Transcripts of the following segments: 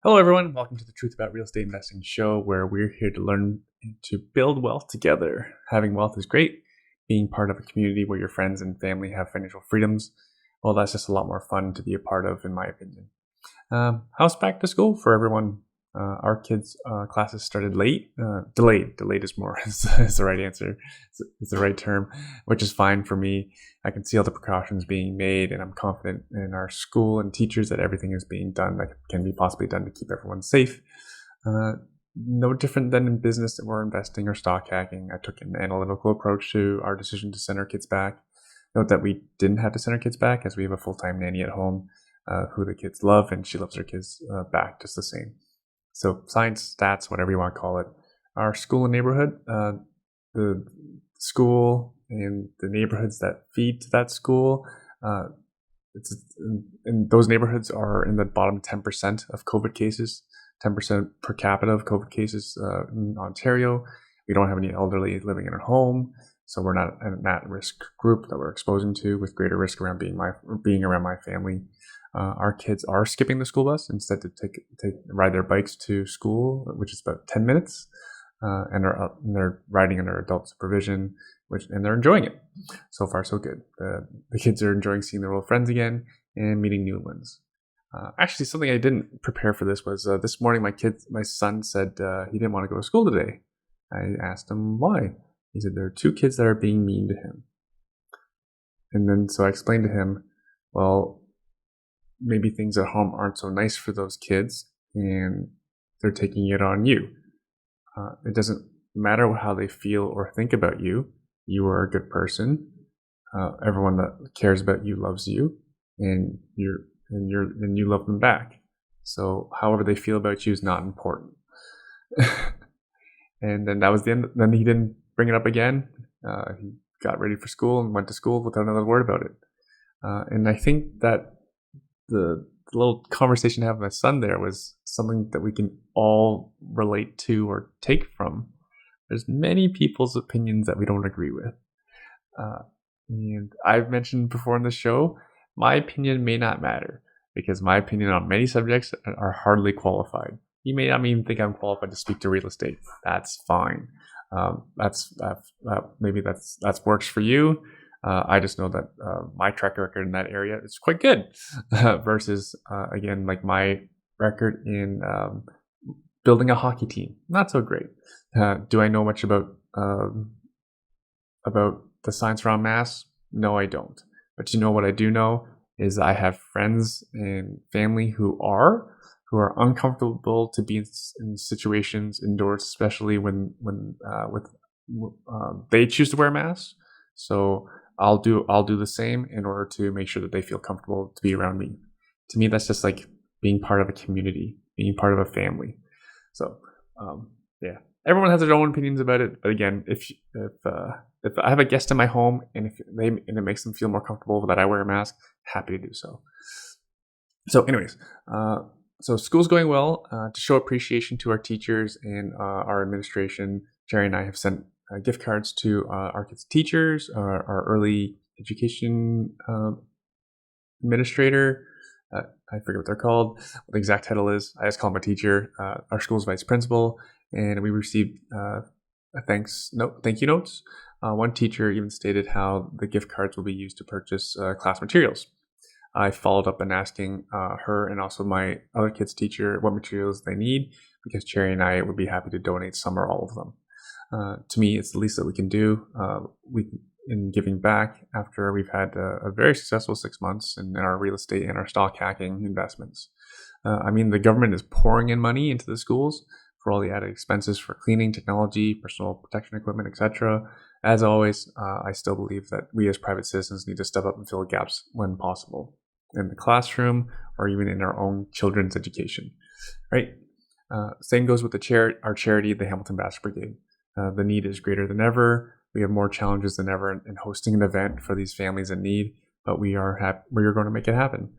Hello, everyone. Welcome to the Truth About Real Estate Investing show, where we're here to learn to build wealth together. Having wealth is great. Being part of a community where your friends and family have financial freedoms, well, that's just a lot more fun to be a part of, in my opinion. How's back to school for everyone? Our kids' classes started late. Delayed. Delayed is more is the right answer. It's the right term, which is fine for me. I can see all the precautions being made, and I'm confident in our school and teachers that everything is being done that can be possibly done to keep everyone safe. No different than in business or investing or stock hacking. I took an analytical approach to our decision to send our kids back. Note that we didn't have to send our kids back, as we have a full-time nanny at home who the kids love, and she loves her kids back just the same. So science, stats, whatever you want to call it. Our school and neighborhood, the school and the neighborhoods that feed to that school, and those neighborhoods are in the bottom 10% of COVID cases, 10% per capita of COVID cases in Ontario. We don't have any elderly living in our home, so we're not an at-risk group that we're exposing to, with greater risk around being around my family. Our kids are skipping the school bus instead to ride their bikes to school, which is about 10 minutes, and they're riding under adult supervision, and they're enjoying it. So far, so good. The kids are enjoying seeing their old friends again and meeting new ones. Actually, something I didn't prepare for this was this morning. My son said he didn't want to go to school today. I asked him why. He said there are two kids that are being mean to him, and then so I explained to him, well, maybe things at home aren't so nice for those kids, and they're taking it on you. It doesn't matter how they feel or think about you. You are a good person. Everyone that cares about you loves you, and you love them back. So however they feel about you is not important. And then that was the end. Then he didn't bring it up again. He got ready for school and went to school without another word about it. And I think that the little conversation I had with my son there was something that we can all relate to or take from. There's many people's opinions that we don't agree with. And I've mentioned before in the show, my opinion may not matter, because my opinion on many subjects are hardly qualified. You may not even think I'm qualified to speak to real estate. That's fine. Maybe that works for you. I just know that my track record in that area is quite good versus, again, like my record in building a hockey team. Not so great. Do I know much about the science around mass? No, I don't. But you know what I do know is I have friends and family who are uncomfortable to be in situations indoors, especially when they choose to wear masks. So I'll do the same in order to make sure that they feel comfortable to be around me. To me, that's just like being part of a community, being part of a family. So, yeah, everyone has their own opinions about it. But again, if I have a guest in my home and it makes them feel more comfortable that I wear a mask, happy to do so. So, anyways, so school's going well. To show appreciation to our teachers and our administration, Jerry and I have sent gift cards to our kids' teachers, our early education administrator. I forget what they're called, what the exact title is. I just call him a teacher. Our school's vice principal, and we received thank you notes. One teacher even stated how the gift cards will be used to purchase class materials. I followed up and asking her and also my other kids' teacher what materials they need, because Cherry and I would be happy to donate some or all of them. To me, it's the least that we can do in giving back after we've had a very successful 6 months in our real estate and our stock hacking investments. The government is pouring in money into the schools for all the added expenses for cleaning, technology, personal protection equipment, etc. As always, I still believe that we as private citizens need to step up and fill gaps when possible, in the classroom or even in our own children's education. Right? Same goes with our charity, the Hamilton Basket Brigade. The need is greater than ever. We have more challenges than ever in hosting an event for these families in need, but we are going to make it happen.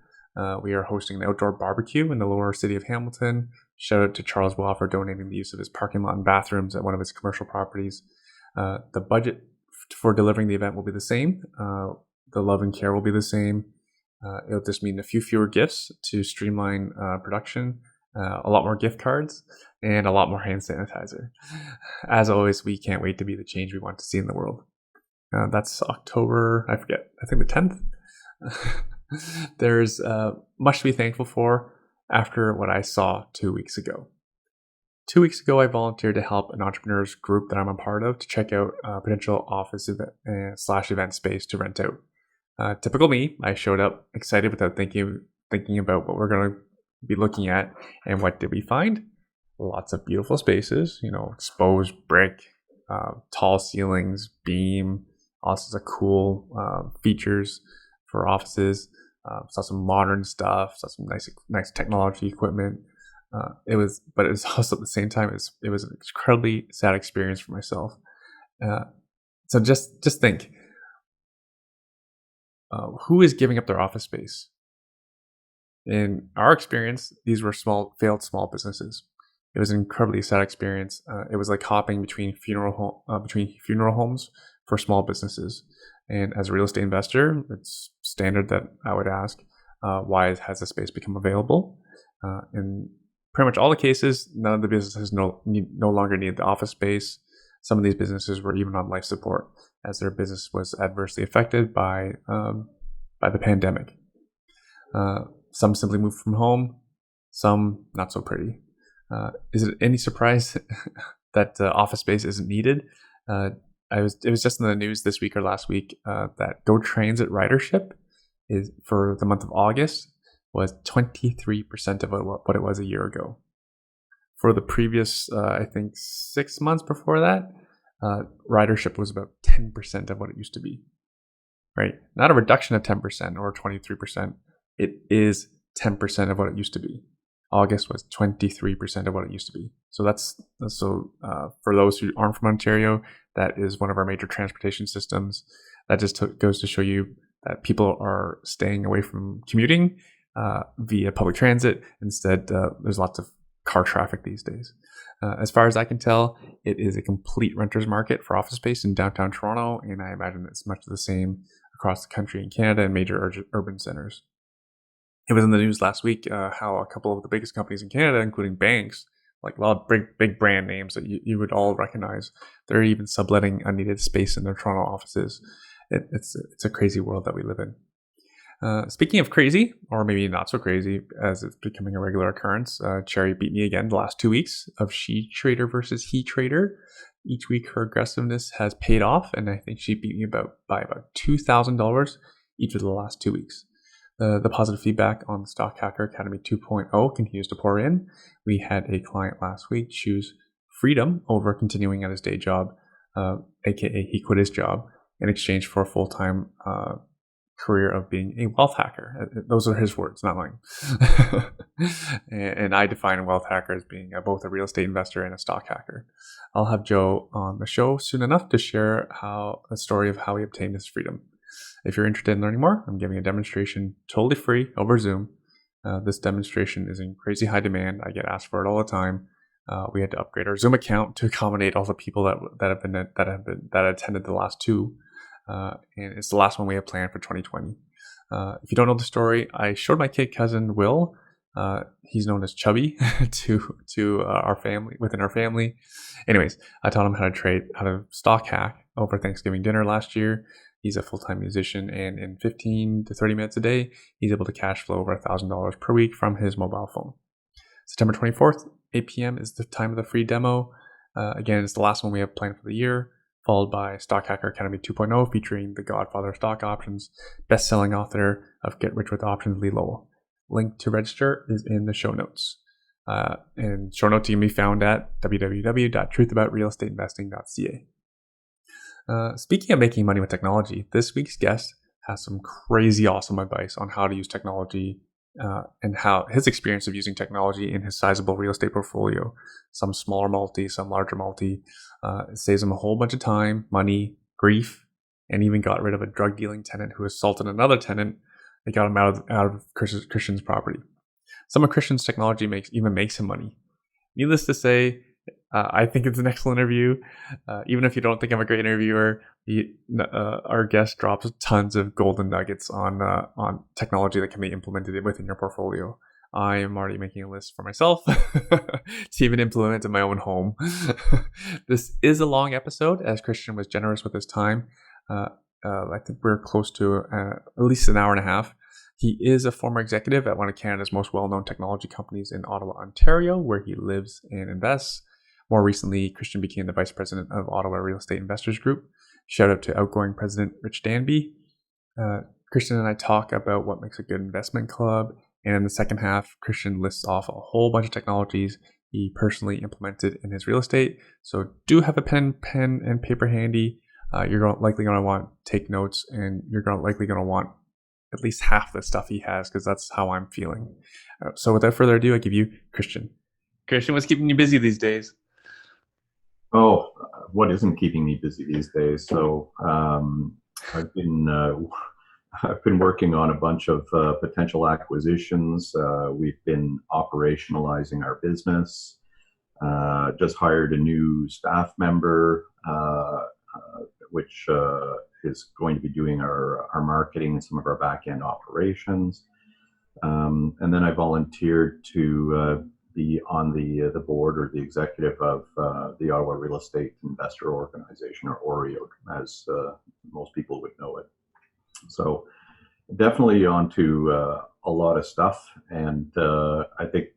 We are hosting an outdoor barbecue in the lower city of Hamilton. Shout out to Charles Waugh for donating the use of his parking lot and bathrooms at one of his commercial properties. The budget for delivering the event will be the same. The love and care will be the same. It'll just mean a few fewer gifts to streamline production. a lot more gift cards, and a lot more hand sanitizer. As always, we can't wait to be the change we want to see in the world. That's October, I forget, I think the 10th. There's much to be thankful for after what I saw 2 weeks ago. 2 weeks ago, I volunteered to help an entrepreneurs group that I'm a part of to check out potential office event space to rent out. Typical me, I showed up excited without thinking about what we're going to be looking at. And what did we find? Lots of beautiful spaces, exposed brick, tall ceilings, beam, all sorts of cool features for offices. Saw some modern stuff, saw some nice technology equipment. It was also at the same time, it was an incredibly sad experience for myself. So just think, who is giving up their office space? In our experience, these were failed small businesses. It was an incredibly sad experience. It was like hopping between funeral homes for small businesses. And as a real estate investor, it's standard that I would ask, why has the space become available? In pretty much all the cases, none of the businesses no longer needed the office space. Some of these businesses were even on life support as their business was adversely affected by the pandemic. Some simply moved from home, some not so pretty. Is it any surprise that office space isn't needed? It was just in the news this week or last week that GO Transit ridership is for the month of August was 23% of what it was a year ago. For the previous, I think 6 months before that, ridership was about 10% of what it used to be. Right? Not a reduction of 10% or 23%. It is 10% of what it used to be. August was 23% of what it used to be. So for those who aren't from Ontario, that is one of our major transportation systems. That just goes to show you that people are staying away from commuting via public transit. Instead, there's lots of car traffic these days. As far as I can tell, it is a complete renter's market for office space in downtown Toronto, and I imagine it's much the same across the country in Canada and major urban centers. It was in the news last week how a couple of the biggest companies in Canada, including banks, like a lot of big brand names that you would all recognize, they're even subletting unneeded space in their Toronto offices. It's a crazy world that we live in. Speaking of crazy, or maybe not so crazy, as it's becoming a regular occurrence, Cherry beat me again the last 2 weeks of she trader versus he trader. Each week her aggressiveness has paid off, and I think she beat me by about $2,000 each of the last 2 weeks. The positive feedback on the Stock Hacker Academy 2.0 continues to pour in. We had a client last week choose freedom over continuing at his day job, aka he quit his job in exchange for a full-time career of being a wealth hacker. Those are his words, not mine. And I define wealth hacker as being both a real estate investor and a stock hacker. I'll have Joe on the show soon enough to share a story of how he obtained his freedom. If you're interested in learning more, I'm giving a demonstration totally free over Zoom. This demonstration is in crazy high demand. I get asked for it all the time. We had to upgrade our Zoom account to accommodate all the people that attended the last two, and it's the last one we have planned for 2020. If you don't know the story, I showed my kid cousin Will. He's known as Chubby to our family within our family. Anyways, I taught him how to stock hack over Thanksgiving dinner last year. He's a full-time musician, and in 15 to 30 minutes a day, he's able to cash flow over $1,000 per week from his mobile phone. September 24th, 8 p.m. is the time of the free demo. Again, it's the last one we have planned for the year, followed by Stock Hacker Academy 2.0, featuring the godfather of stock options, best-selling author of Get Rich with Options, Lee Lowell. Link to register is in the show notes. And show notes can be found at www.truthaboutrealestateinvesting.ca. Speaking of making money with technology, this week's guest has some crazy awesome advice on how to use technology and how his experience of using technology in his sizable real estate portfolio, some smaller multi, some larger multi, saves him a whole bunch of time, money, grief, and even got rid of a drug dealing tenant who assaulted another tenant and got him out of Christian's property. Some of Christian's technology makes him money. Needless to say, I think it's an excellent interview. Even if you don't think I'm a great interviewer, our guest drops tons of golden nuggets on technology that can be implemented within your portfolio. I am already making a list for myself to even implement in my own home. This is a long episode, as Christian was generous with his time. I think we're close to at least an hour and a half. He is a former executive at one of Canada's most well-known technology companies in Ottawa, Ontario, where he lives and invests. More recently, Christian became the vice president of Ottawa Real Estate Investors Group. Shout out to outgoing President Rich Danby. Christian and I talk about what makes a good investment club. And in the second half, Christian lists off a whole bunch of technologies he personally implemented in his real estate. So do have a pen and paper handy. You're likely going to want to take notes, and you're likely going to want at least half the stuff he has, because that's how I'm feeling. So without further ado, I give you Christian. Christian, what's keeping you busy these days? Oh, what isn't keeping me busy these days? So I've been I've been working on a bunch of potential acquisitions. We've been operationalizing our business. Just hired a new staff member, which is going to be doing our marketing and some of our back end operations. And then I volunteered to be on the board or the executive of the Ottawa Real Estate Investor Organization, or OREO, as most people would know it. So definitely onto a lot of stuff, and I think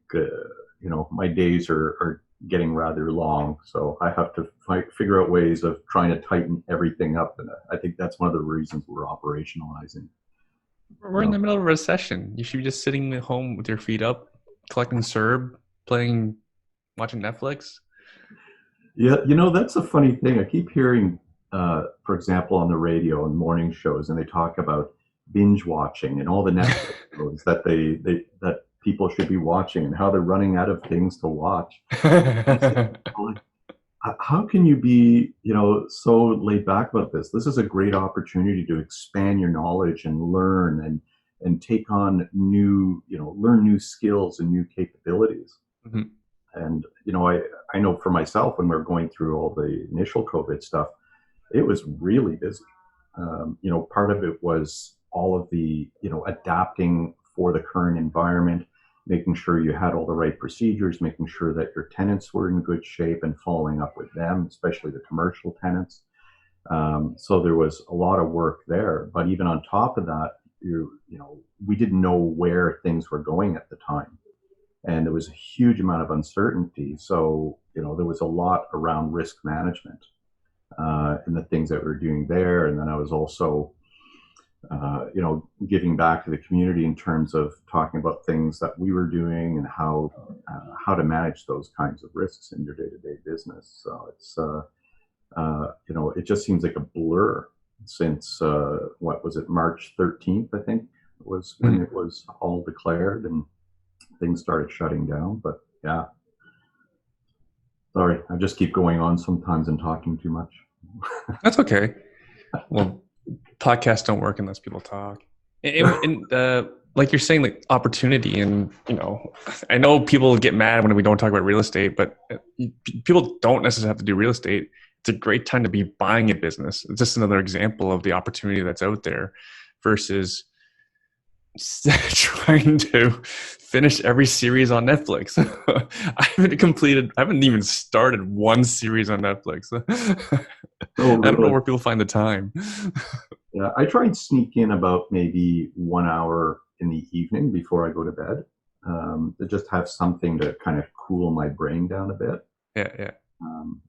my days are getting rather long, so I have to figure out ways of trying to tighten everything up, and I think that's one of the reasons we're operationalizing. We're in the middle of a recession. You should be just sitting at home with your feet up, collecting CERB, watching Netflix. Yeah, that's a funny thing. I keep hearing, for example, on the radio and morning shows, and they talk about binge watching and all the Netflix shows that that people should be watching, and how they're running out of things to watch. How can you be, so laid back about this? This is a great opportunity to expand your knowledge and learn and take on learn new skills and new capabilities. Mm-hmm. And, I know for myself, when we we're going through all the initial COVID stuff, it was really busy. Part of it was all of the, adapting for the current environment, making sure you had all the right procedures, making sure that your tenants were in good shape and following up with them, especially the commercial tenants. So there was a lot of work there. But even on top of that, we didn't know where things were going at the time. And there was a huge amount of uncertainty. So, there was a lot around risk management and the things that we were doing there. And then I was also giving back to the community in terms of talking about things that we were doing and how to manage those kinds of risks in your day-to-day business. So it's it just seems like a blur since what was it, March 13th, I think was when it was all declared and things started shutting down. But yeah, sorry, I just keep going on sometimes and talking too much. That's okay. Well, podcasts don't work unless people talk. And like you're saying, like opportunity, and I know people get mad when we don't talk about real estate, but people don't necessarily have to do real estate. It's a great time to be buying a business. It's just another example of the opportunity that's out there versus trying to finish every series on Netflix. I haven't even started one series on Netflix. Oh, really? I don't know where people find the time. Yeah, I try and sneak in about maybe 1 hour in the evening before I go to bed, to just have something to kind of cool my brain down a bit. Yeah.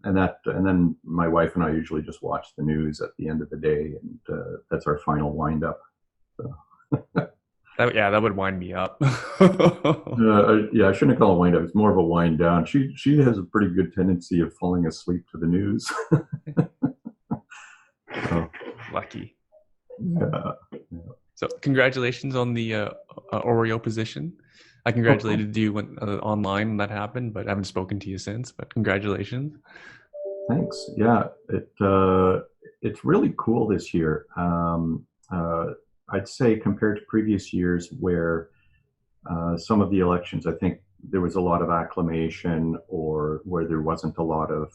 And then my wife and I usually just watch the news at the end of the day, and that's our final wind up. So. That would wind me up. Yeah, I shouldn't call it wind up. It's more of a wind down. She has a pretty good tendency of falling asleep to the news. So, lucky. Yeah. So congratulations on the Oreo position. I congratulated you when online when that happened, but I haven't spoken to you since. But congratulations. Thanks. Yeah, it's really cool this year. I'd say compared to previous years where some of the elections, I think there was a lot of acclamation or where there wasn't a lot of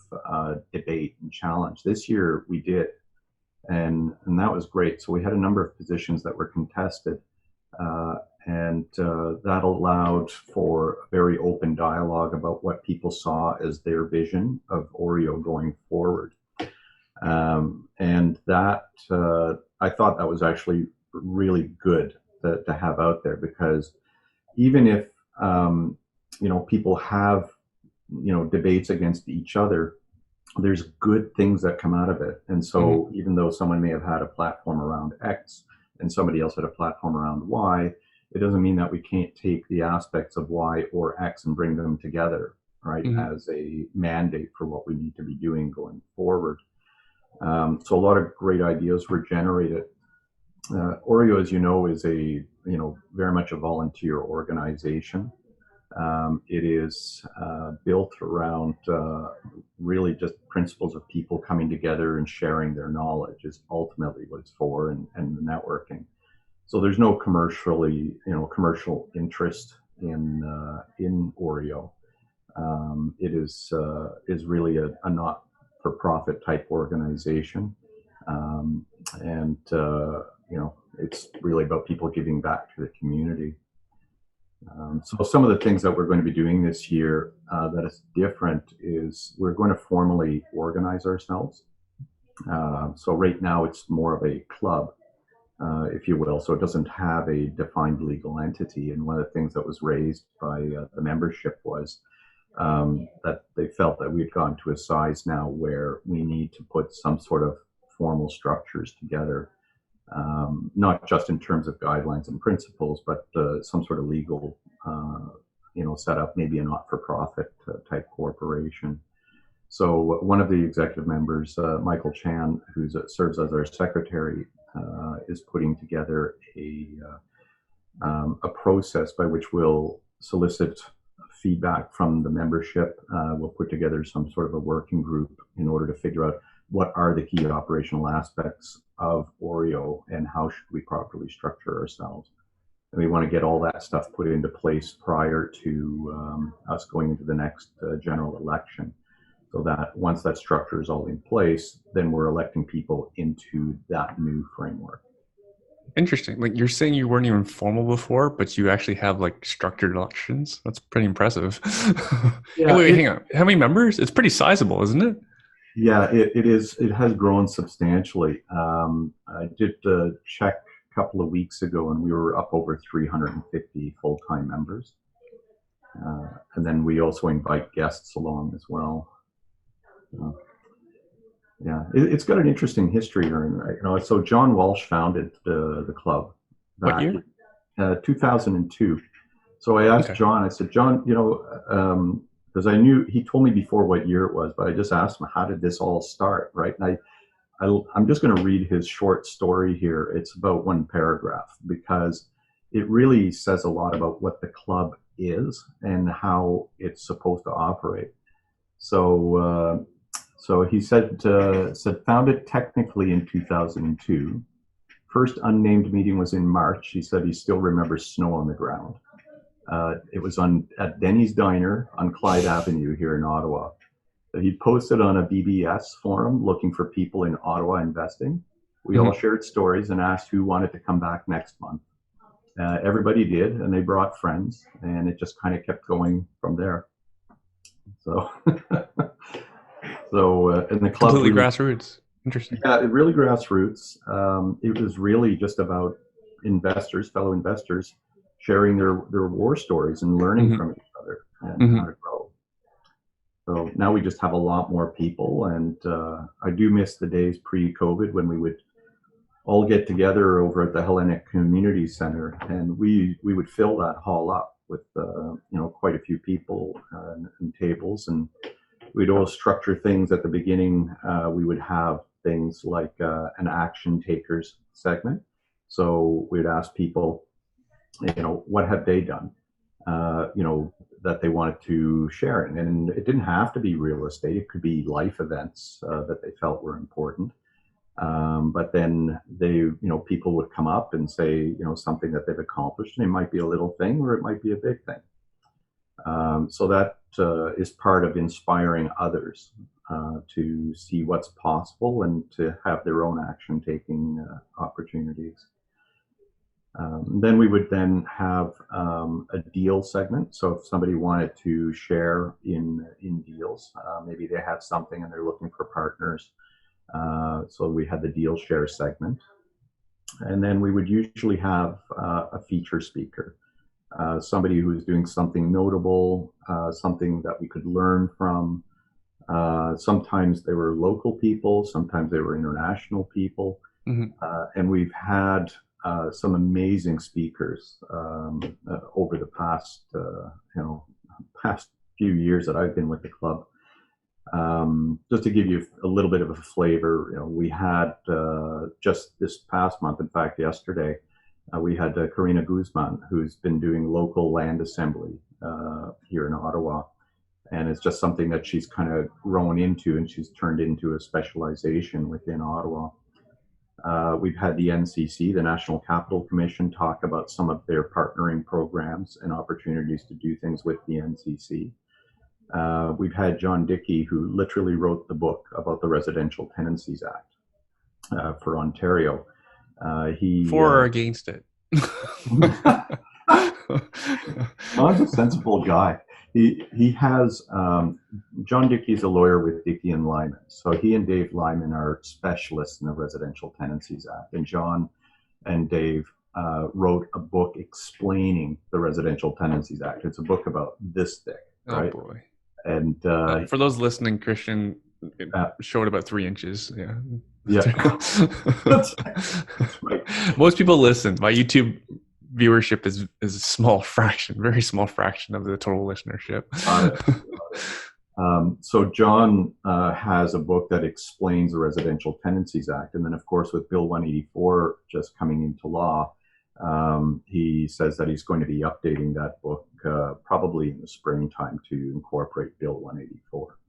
debate and challenge. This year we did, and that was great. So we had a number of positions that were contested, And that allowed for a very open dialogue about what people saw as their vision of Oreo going forward. And that I thought that was actually really good to have out there, because even if people have debates against each other, there's good things that come out of it. And so even though someone may have had a platform around X and somebody else had a platform around Y, it doesn't mean that we can't take the aspects of Y or X and bring them together, right, as a mandate for what we need to be doing going forward. So a lot of great ideas were generated. Oreo, as you know, is a very much a volunteer organization. It is built around really just principles of people coming together and sharing their knowledge is ultimately what it's for, and the networking. So there's no commercial interest in Oreo. It is really a not-for-profit type organization, and it's really about people giving back to the community. So some of the things that we're going to be doing this year that is different is we're going to formally organize ourselves. So right now it's more of a club, if you will. So it doesn't have a defined legal entity. And one of the things that was raised by the membership was that they felt that we had gotten to a size now where we need to put some sort of formal structures together. Not just in terms of guidelines and principles, but some sort of legal, setup, maybe a not-for-profit type corporation. So one of the executive members, Michael Chan, who serves as our secretary, is putting together a process by which we'll solicit feedback from the membership. We'll put together some sort of a working group in order to figure out what are the key operational aspects of Oreo and how should we properly structure ourselves. And we want to get all that stuff put into place prior to us going into the next general election, so that once that structure is all in place, then we're electing people into that new framework. Interesting. Like, you're saying you weren't even formal before, but you actually have like structured elections. That's pretty impressive. And Yeah, wait, hang on. How many members? It's pretty sizable, isn't it? yeah, it is. It has grown substantially. I did check a couple of weeks ago, and we were up over 350 full-time members. And then we also invite guests along as well. Yeah, it's got an interesting history here. So John Walsh founded the club What back year? in 2002. So I asked Okay. John. I said, John, because I knew he told me before what year it was, but I just asked him, how did this all start, right? And I'm just going to read his short story here. It's about one paragraph, because it really says a lot about what the club is and how it's supposed to operate. So he said, founded technically in 2002. First unnamed meeting was in March. He said he still remembers snow on the ground. It was at Denny's Diner on Clyde Avenue here in Ottawa. He posted on a BBS forum looking for people in Ottawa investing. We all shared stories and asked who wanted to come back next month. Everybody did, and they brought friends, and it just kind of kept going from there. So, and the club Completely really, grassroots. Interesting. yeah, it really grassroots. It was really just about fellow investors, sharing their war stories and learning from each other and how to grow. So now we just have a lot more people, and I do miss the days pre-COVID when we would all get together over at the Hellenic Community Center, and we would fill that hall up with quite a few people and tables, and we'd always structure things at the beginning. We would have things like an action takers segment. So we'd ask people, what have they done, that they wanted to share. And it didn't have to be real estate. It could be life events that they felt were important. But then people would come up and say, something that they've accomplished, and it might be a little thing or it might be a big thing. So that is part of inspiring others to see what's possible and to have their own action taking opportunities. Then we would then have a deal segment. So if somebody wanted to share in deals, maybe they have something and they're looking for partners. So we had the deal share segment. And then we would usually have a feature speaker, somebody who is doing something notable, something that we could learn from. Sometimes they were local people, sometimes they were international people. Mm-hmm. And we've had some amazing speakers over the past few years that I've been with the club. Just to give you a little bit of a flavor, we had just this past month, in fact, yesterday, we had Karina Guzman, who's been doing local land assembly here in Ottawa. And it's just something that she's kind of grown into, and she's turned into a specialization within Ottawa. We've had the NCC, the National Capital Commission, talk about some of their partnering programs and opportunities to do things with the NCC. We've had John Dickey, who literally wrote the book about the Residential Tenancies Act for Ontario. For or against it? John's a sensible guy. He has John Dickey's a lawyer with Dickey and Lyman, so he and Dave Lyman are specialists in the Residential Tenancies Act. And John and Dave wrote a book explaining the Residential Tenancies Act. It's a book about this thick, right? Oh boy! And for those listening, Christian showed about 3 inches. Yeah. Yeah. That's right. Most people listen. My YouTube viewership is a small fraction, very small fraction of the total listenership. So John has a book that explains the Residential Tenancies Act. And then, of course, with Bill 184 just coming into law, he says that he's going to be updating that book probably in the springtime to incorporate Bill 184.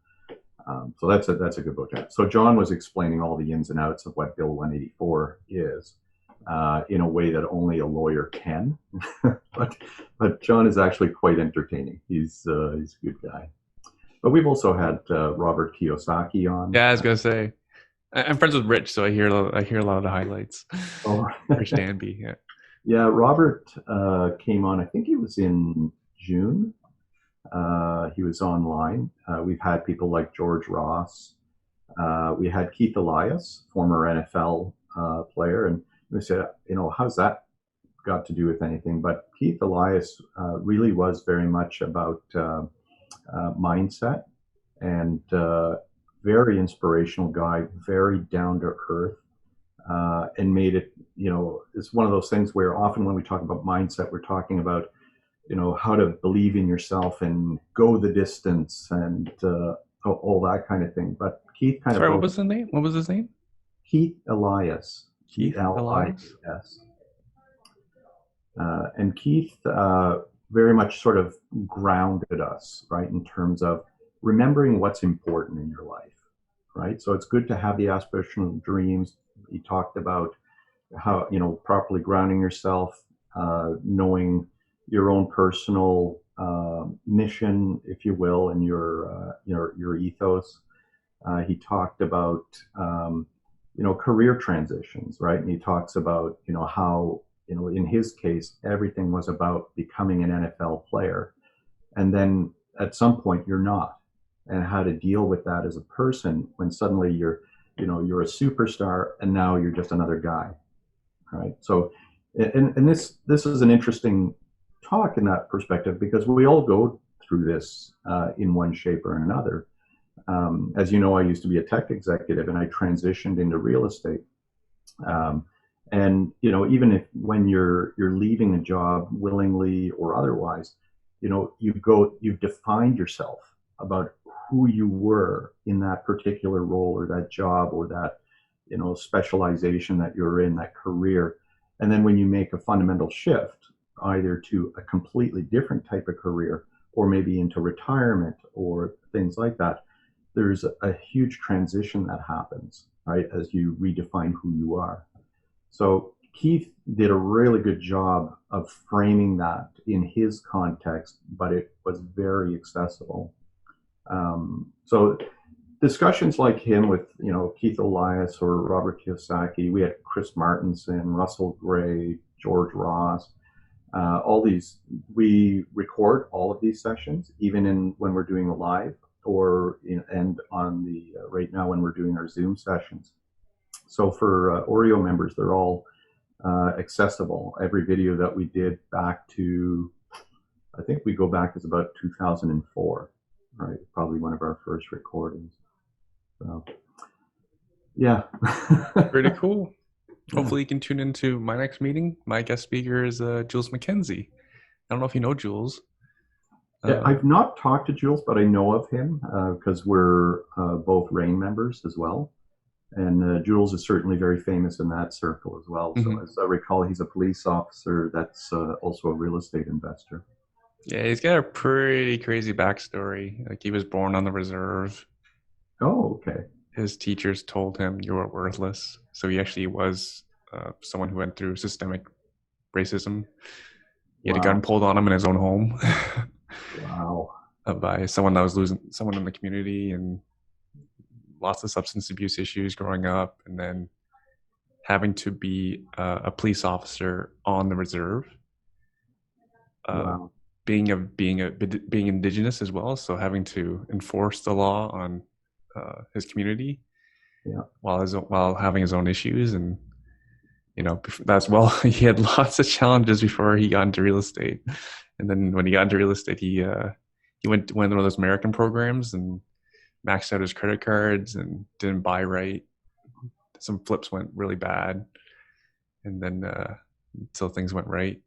So that's a good book. So John was explaining all the ins and outs of what Bill 184 is in a way that only a lawyer can. but John is actually quite entertaining. He's a good guy. But we've also had Robert Kiyosaki on. Yeah, I was gonna say, I'm friends with Rich, so I hear a lot of the highlights. Oh. Rich Danby, yeah. Yeah, Robert came on. I think it was in June. He was online. We've had people like George Ross. We had Keith Elias, former NFL player, and we said, how's that got to do with anything? But Keith Elias really was very much about mindset, and very inspirational guy, very down to earth, and made it, it's one of those things where often when we talk about mindset, we're talking about, how to believe in yourself and go the distance and all that kind of thing. But Keith kind of... Sorry, what was the name? What was his name? Keith Elias. Keith Elias? Yes. And Keith very much sort of grounded us, right, in terms of remembering what's important in your life, right? So it's good to have the aspirational dreams. He talked about how, properly grounding yourself, knowing your own personal mission, if you will, and your ethos. He talked about career transitions, right? And he talks about how in his case everything was about becoming an NFL player, and then at some point you're not, and how to deal with that as a person when suddenly you're a superstar and now you're just another guy, right? So, and this is an interesting talk in that perspective, because we all go through this in one shape or another. As you know, I used to be a tech executive and I transitioned into real estate. And even when you're leaving a job willingly or otherwise, you've defined yourself about who you were in that particular role or that job or that specialization that you're in, that career. And then when you make a fundamental shift, either to a completely different type of career or maybe into retirement or things like that, there's a huge transition that happens, right, as you redefine who you are. So Keith did a really good job of framing that in his context, but it was very accessible. So discussions like him with, Keith Elias or Robert Kiyosaki, we had Chris Martinson, Russell Gray, George Ross. All these, we record all of these sessions, even in when we're doing a live and on the right now when we're doing our Zoom sessions. So for Oreo members, they're all accessible. Every video that we did back to, I think we go back as about 2004, right? Probably one of our first recordings. So, yeah. Pretty cool. Hopefully you can tune into my next meeting. My guest speaker is Jules McKenzie. I don't know if you know Jules. I've not talked to Jules, but I know of him because we're both RAIN members as well. And Jules is certainly very famous in that circle as well. So as I recall, he's a police officer that's also a real estate investor. Yeah, he's got a pretty crazy backstory. Like he was born on the reserve. Oh, okay. His teachers told him you were worthless. So he actually was someone who went through systemic racism. He had a gun pulled on him in his own home. Wow. By someone that was losing someone in the community, and lots of substance abuse issues growing up, and then having to be a police officer on the reserve. Wow. Being Indigenous as well, so having to enforce the law on his community, while having his own issues, and that's he had lots of challenges before he got into real estate, and then when he got into real estate, he went to one of those American programs and maxed out his credit cards and didn't buy right. Some flips went really bad, and then until things went right.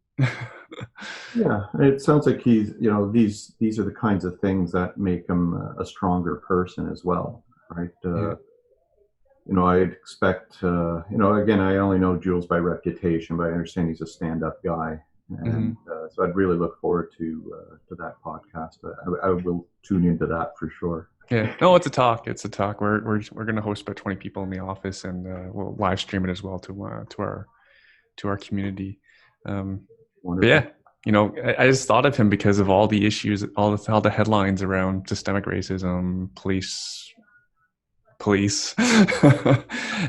Yeah, it sounds like these are the kinds of things that make him a stronger person as well, right? I expect, again, I only know Jules by reputation, but I understand he's a stand-up guy, and so I'd really look forward to that podcast. I will tune into that for sure. Yeah, no, it's a talk. It's a talk. We're going to host about 20 people in the office, and we'll live stream it as well to our community. But yeah, I just thought of him because of all the issues, all the headlines around systemic racism, police,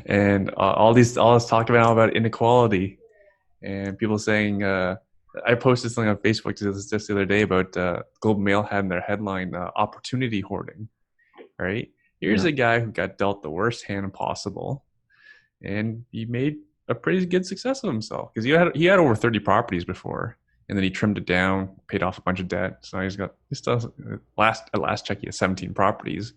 and all this talk about inequality, and people saying. I posted something on Facebook just the other day about Globe and Mail had in their headline opportunity hoarding. Right? Here's a guy who got dealt the worst hand possible, and he made a pretty good success of himself because he had over 30 properties before, and then he trimmed it down, paid off a bunch of debt. So now he still has, at last check, he has 17 properties,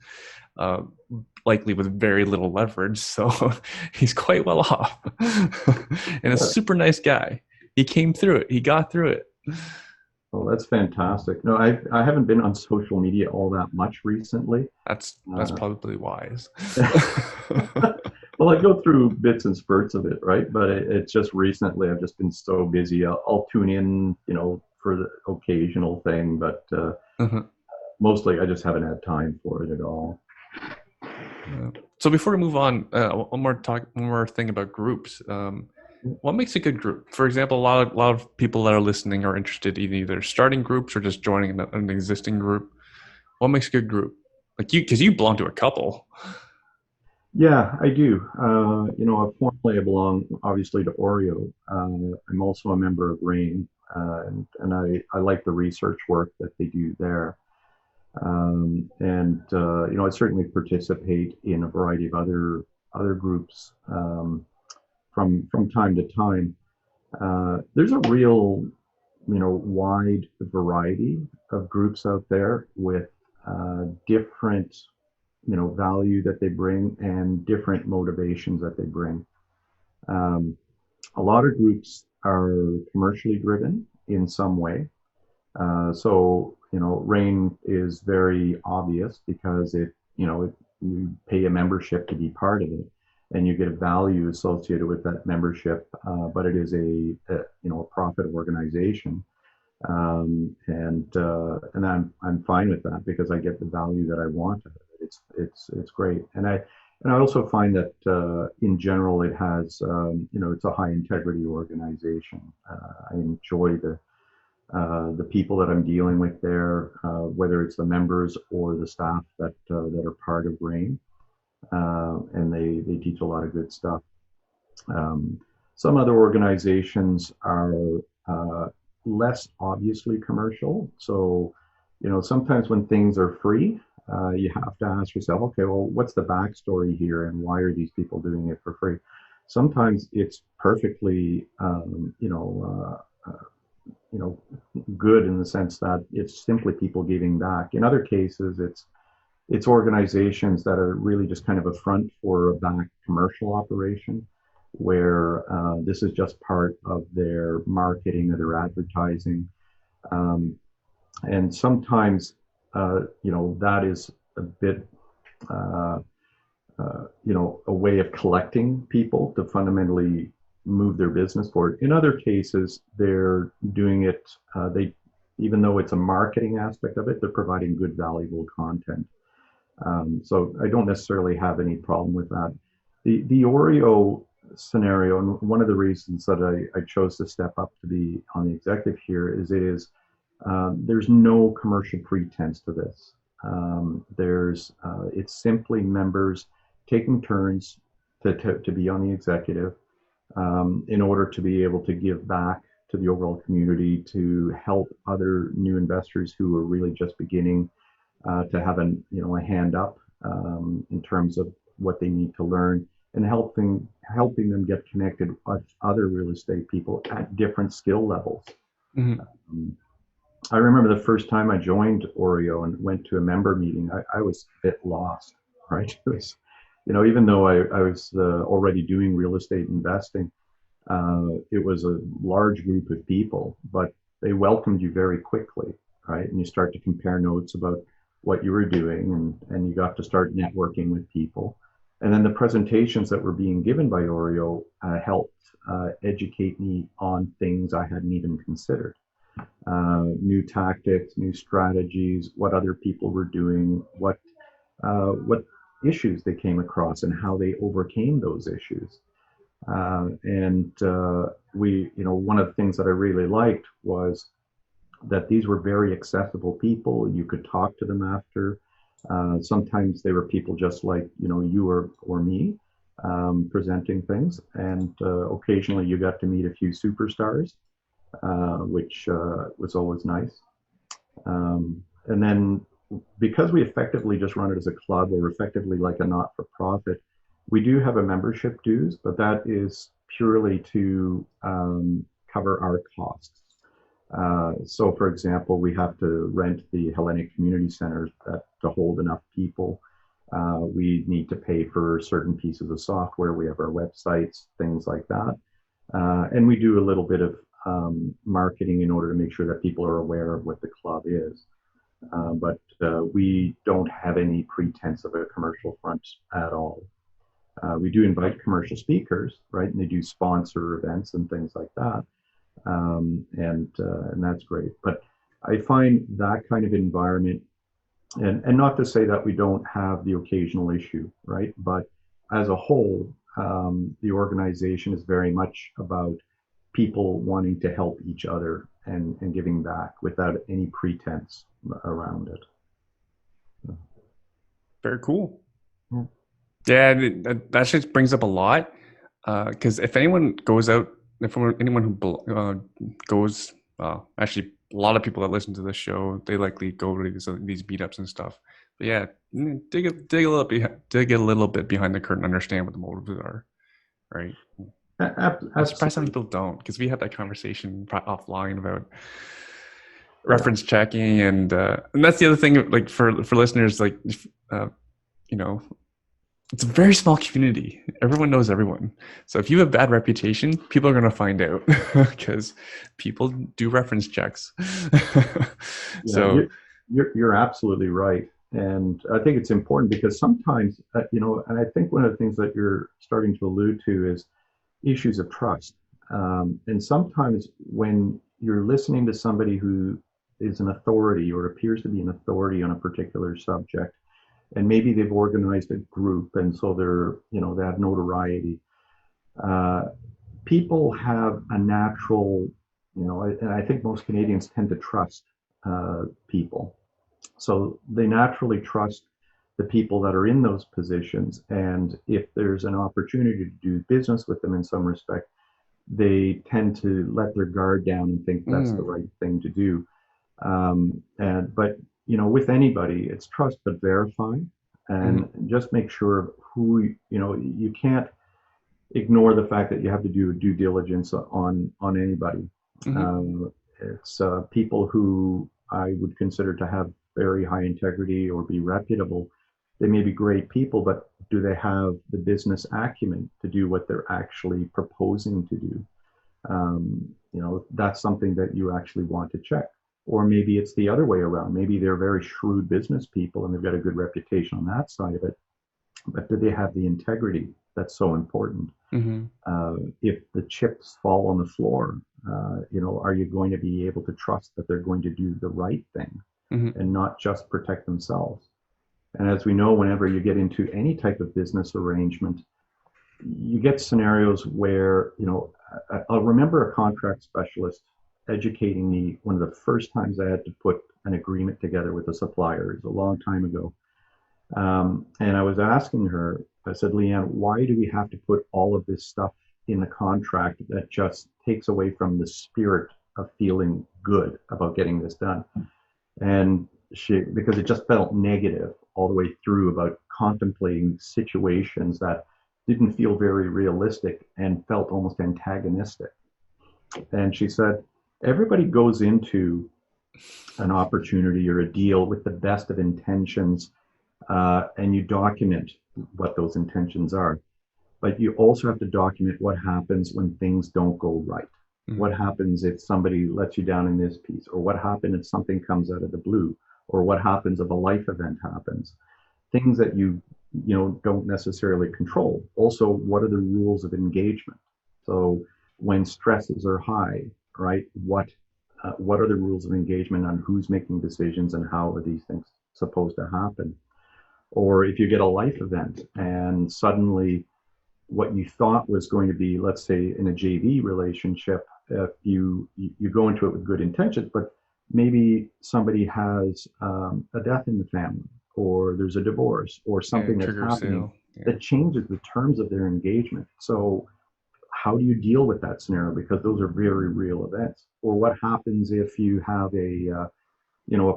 likely with very little leverage. So he's quite well off, and a super nice guy. He came through it. He got through it. Well, that's fantastic. No, I haven't been on social media all that much recently. That's probably wise. Well, I go through bits and spurts of it, right? But it's just recently I've just been so busy. I'll tune in, for the occasional thing, but mostly I just haven't had time for it at all. So before we move on, one more thing about groups. What makes a good group? For example, a lot of people that are listening are interested in either starting groups or just joining an existing group. What makes a good group? Because you belong to a couple. Yeah, I do. Formally I belong obviously to Oreo. I'm also a member of RAIN, and I like the research work that they do there. I certainly participate in a variety of other groups. From time to time, there's a real, wide variety of groups out there with different, value that they bring and different motivations that they bring. A lot of groups are commercially driven in some way. RAIN is very obvious because you pay a membership to be part of it, and you get a value associated with that membership, but it is a profit organization, and I'm fine with that because I get the value that I want. It's great, and I also find that in general it has it's a high integrity organization. I enjoy the people that I'm dealing with there, whether it's the members or the staff that are part of RAIN. And they teach a lot of good stuff. Some other organizations are uh, less obviously commercial. So, sometimes when things are free, you have to ask yourself, okay, well, what's the backstory here, and why are these people doing it for free? Sometimes it's perfectly, you know, good in the sense that it's simply people giving back. In other cases, it's organizations that are really just kind of a front for a back commercial operation, where this is just part of their marketing or their advertising. Um, and sometimes, that is a bit, uh, a way of collecting people to fundamentally move their business forward. In other cases, they're doing it, even though it's a marketing aspect of it, they're providing good, valuable content. So I don't necessarily have any problem with that. The Oreo scenario, and one of the reasons that I chose to step up to be on the executive here is there's no commercial pretense to this. It's simply members taking turns to be on the executive, in order to be able to give back to the overall community, to help other new investors who are really just beginning, to have a hand up, in terms of what they need to learn, and helping them get connected with other real estate people at different skill levels. Mhm. Um, I remember the first time I joined Oreo and went to a member meeting, I was a bit lost, right? It was, even though I was already doing real estate investing, it was a large group of people, but they welcomed you very quickly, right? And you start to compare notes about what you were doing, and you got to start networking with people. And then the presentations that were being given by Oreo helped educate me on things I hadn't even considered. New tactics, new strategies, what other people were doing, what issues they came across, and how they overcame those issues. And one of the things that I really liked was that these were very accessible people. You could talk to them after. Sometimes they were people just like you or me, presenting things, and occasionally you got to meet a few superstars, which was always nice. And then, because we effectively just run it as a club, or effectively like a not-for-profit, we do have a membership dues, but that is purely to cover our costs. So, for example, we have to rent the Hellenic Community Centers to hold enough people. We need to pay for certain pieces of software. We have our websites, things like that. And we do a little bit of marketing in order to make sure that people are aware of what the club is. But we don't have any pretense of a commercial front at all. We do invite commercial speakers, right? And they do sponsor events and things like that. And that's great. But I find that kind of environment, and not to say that we don't have the occasional issue, right? But as a whole, the organization is very much about people wanting to help each other, and giving back without any pretense around it. Very cool. Yeah. Yeah, that just brings up a lot. Because if anyone goes out, if anyone who goes, actually, a lot of people that listen to this show, they likely go to these meetups and stuff. But yeah, dig a little bit behind the curtain, understand what the motives are, right? I'm surprised some Absolutely. people don't, because we had that conversation offline about Yeah. reference checking, and that's the other thing. Like for listeners, like uh, you know, it's a very small community. Everyone knows everyone. So if you have a bad reputation, people are going to find out because people do reference checks. Yeah, So you're absolutely right. And I think it's important because sometimes, and I think one of the things that you're starting to allude to is issues of trust. And sometimes when you're listening to somebody who is an authority or appears to be an authority on a particular subject, and maybe they've organized a group, and so they have notoriety. Uh, People have a natural, and I think most Canadians tend to trust people. So they naturally trust the people that are in those positions. And if there's an opportunity to do business with them in some respect, they tend to let their guard down and think that's the Mm. right thing to do. But with anybody, it's trust but verify, and Mm-hmm. just make sure who you can't ignore the fact that you have to do due diligence on anybody. Mm-hmm. It's people who I would consider to have very high integrity or be reputable. They may be great people, but do they have the business acumen to do what they're actually proposing to do? That's something that you actually want to check. Or maybe it's the other way around. Maybe they're very shrewd business people and they've got a good reputation on that side of it. But do they have the integrity that's so important? Mm-hmm. If the chips fall on the floor, are you going to be able to trust that they're going to do the right thing Mm-hmm. and not just protect themselves? And as we know, whenever you get into any type of business arrangement, you get scenarios where, I'll remember a contract specialist educating me one of the first times I had to put an agreement together with a supplier. It was a long time ago. And I was asking her, I said, Leanne, why do we have to put all of this stuff in the contract that just takes away from the spirit of feeling good about getting this done? And because it just felt negative all the way through about contemplating situations that didn't feel very realistic and felt almost antagonistic. And she said, everybody goes into an opportunity or a deal with the best of intentions, and you document what those intentions are. But you also have to document what happens when things don't go right. What Mm-hmm. happens if somebody lets you down in this piece, or what happens if something comes out of the blue, or what happens if a life event happens. Things that you don't necessarily control. Also, what are the rules of engagement? So when stresses are high, right? What are the rules of engagement on who's making decisions and how are these things supposed to happen? Or if you get a life event and suddenly what you thought was going to be, let's say, in a JV relationship, if you go into it with good intentions, but maybe somebody has a death in the family, or there's a divorce, or Yeah, something that's trigger happening sale. Yeah. that changes the terms of their engagement. So how do you deal with that scenario? Because those are very real events. Or what happens if you have a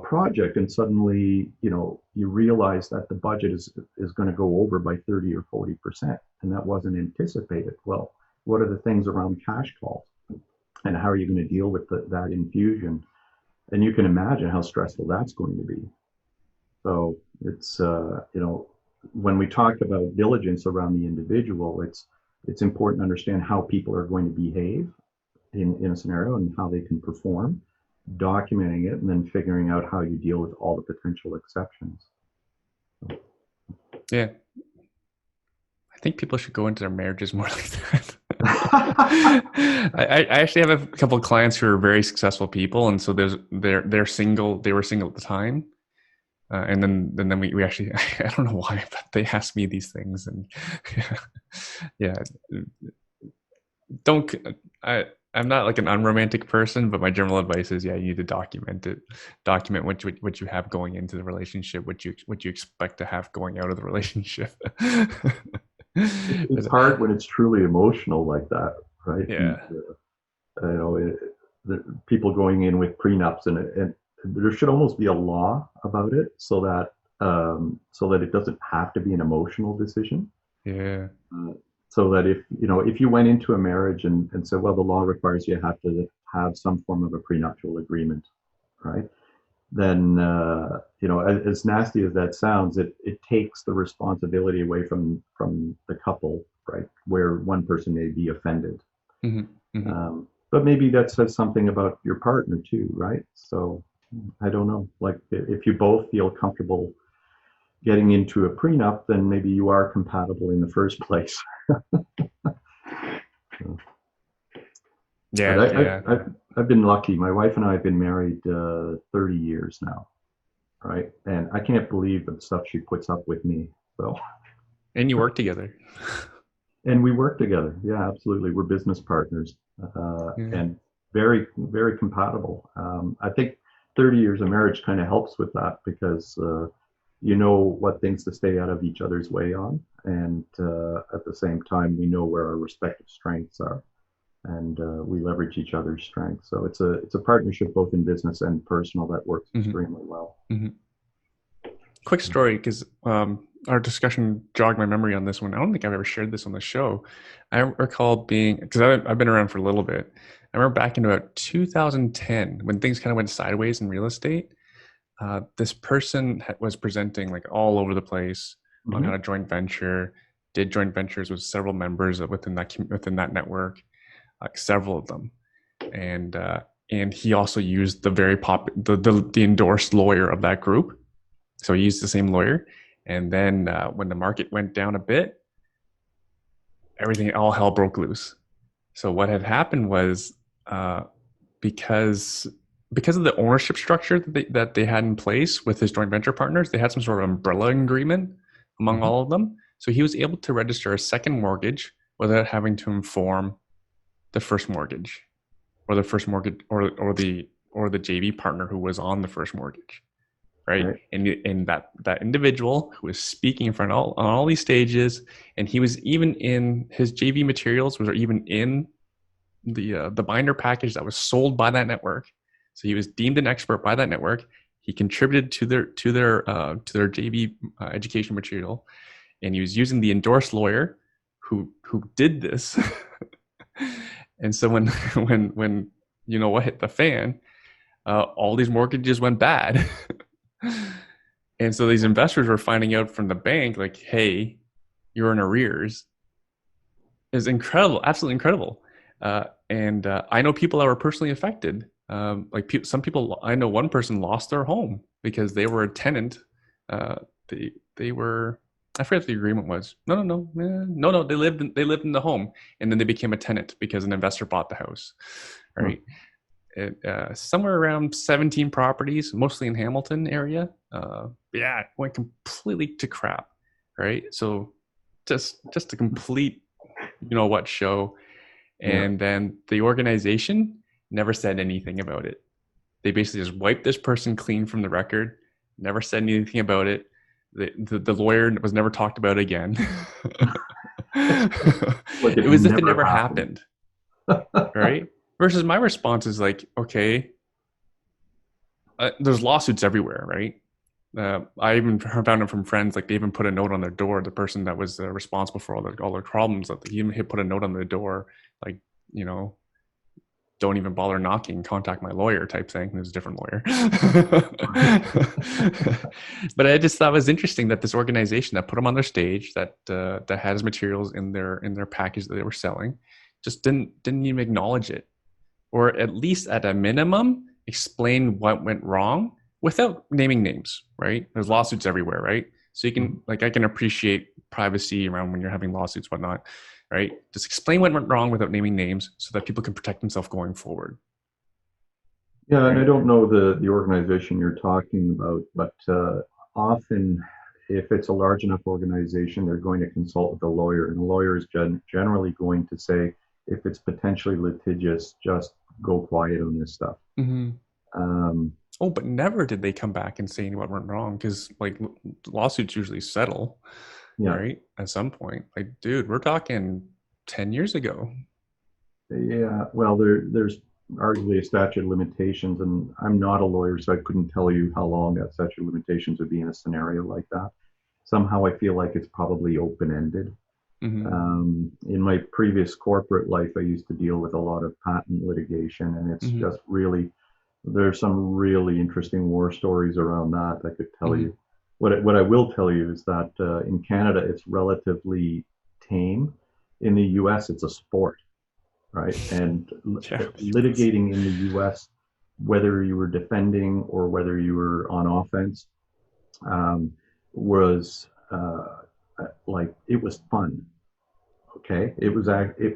project and suddenly you realize that the budget is going to go over by 30 or 40%, and that wasn't anticipated. Well, what are the things around cash calls, and how are you going to deal with that infusion? And you can imagine how stressful that's going to be. So it's when we talk about diligence around the individual, it's important to understand how people are going to behave in a scenario and how they can perform, documenting it, and then figuring out how you deal with all the potential exceptions. Yeah. I think people should go into their marriages more like that. I actually have a couple of clients who are very successful people, and so they're single. They were single at the time, and then we actually I don't know why, but they asked me these things, and yeah, yeah, don't I. I'm not like an unromantic person, but my general advice is, yeah, you need to document it. Document what you have going into the relationship, what you expect to have going out of the relationship. It's hard when it's truly emotional like that, right? And, Yeah. you know, it, the people going in with prenups, and there should almost be a law about it so that it doesn't have to be an emotional decision. Yeah. Uh, so that if you went into a marriage and said, well, the law requires you have to have some form of a prenuptial agreement, right? Then as nasty as that sounds, it takes the responsibility away from the couple, right? Where one person may be offended, Hmm. Hmm. but maybe that says something about your partner too, right? So I don't know. Like if you both feel comfortable getting into a prenup, then maybe you are compatible in the first place. But Yeah. Yeah. I've been lucky. My wife and I have been married 30 years now, right? And I can't believe the stuff she puts up with me. So, And you work together. and we work together. Yeah, absolutely. We're business partners, Yeah. and very, very compatible. I think 30 years of marriage kind of helps with that because you know what things to stay out of each other's way on, and at the same time, we know where our respective strengths are. and we leverage each other's strengths. So it's a partnership both in business and personal that works Mm-hmm. extremely well. Mm-hmm. Quick story, because our discussion jogged my memory on this one. I don't think I've ever shared this on the show. I recall being, because I've been around for a little bit. I remember back in about 2010 when things kind of went sideways in real estate. This person was presenting like all over the place on how Mm-hmm. to joint venture, did joint ventures with several members within that network, like several of them, and and he also used the very the endorsed lawyer of that group. So he used the same lawyer, and then when the market went down a bit, everything all hell broke loose. So what had happened was uh, because because of the ownership structure that they had in place with his joint venture partners, they had some sort of umbrella agreement among Mm-hmm. all of them. So he was able to register a second mortgage without having to inform the first mortgage or the first mortgage or the JV partner who was on the first mortgage, right? Right. And that individual who was speaking in front of on all these stages, and he was even in his JV materials was even in the binder package that was sold by that network. So he was deemed an expert by that network. He contributed to their JV education material, and he was using the endorsed lawyer who did this. And so when you know what hit the fan, all these mortgages went bad. And so these investors were finding out from the bank, like, hey, you're in arrears. Is incredible, absolutely incredible. And I know people that were personally affected. Some people, I know one person lost their home because they were a tenant. Uh, they were, I forget what the agreement was. No. They lived in the home, and then they became a tenant because an investor bought the house. Right. Somewhere around 17 properties, mostly in Hamilton area. Yeah, it went completely to crap. Right. So just a complete, you know what, show. Yeah. And then the organization never said anything about it. They basically just wiped this person clean from the record, never said anything about it. The lawyer was never talked about again. Like It it was as if it never never happened. happened, right? Versus my response is like, okay, there's lawsuits everywhere, right? I even found it from friends, like they even put a note on their door. The person that was responsible for all their problems, that he even put a note on the door, like, you know, don't even bother knocking, contact my lawyer type thing. There's a different lawyer. But I just thought it was interesting that this organization that put him on their stage, that had his materials in their package that they were selling, just didn't even acknowledge it, or at least at a minimum explain what went wrong without naming names, right? There's lawsuits everywhere, right? So you can, Mhm. like, I can appreciate privacy around when you're having lawsuits, whatnot, right? Just explain what went wrong without naming names so that people can protect themselves going forward, Yeah, and I right? don't know the organization you're talking about, but often, if it's a large enough organization, they're going to consult with a lawyer, and the lawyer is generally going to say, if it's potentially litigious, just go quiet on this stuff. Mm-hmm. Um, Oh, but never did they come back and say what went wrong, because like lawsuits usually settle, yeah, right? At some point, like, dude, we're talking 10 years ago. yeah. Well, there's arguably a statute of limitations, and I'm not a lawyer, so I couldn't tell you how long that statute of limitations would be in a scenario like that. Somehow, I feel like it's probably open-ended. Mm-hmm. In my previous corporate life, I used to deal with a lot of patent litigation, and it's Mm-hmm. just really, there's some really interesting war stories around that I could tell Mm-hmm. you. What I will tell you is that in Canada, it's relatively tame. In the US, it's a sport, right? And Yeah. litigating in the US, whether you were defending or whether you were on offense, um, was like, it was fun. Okay, it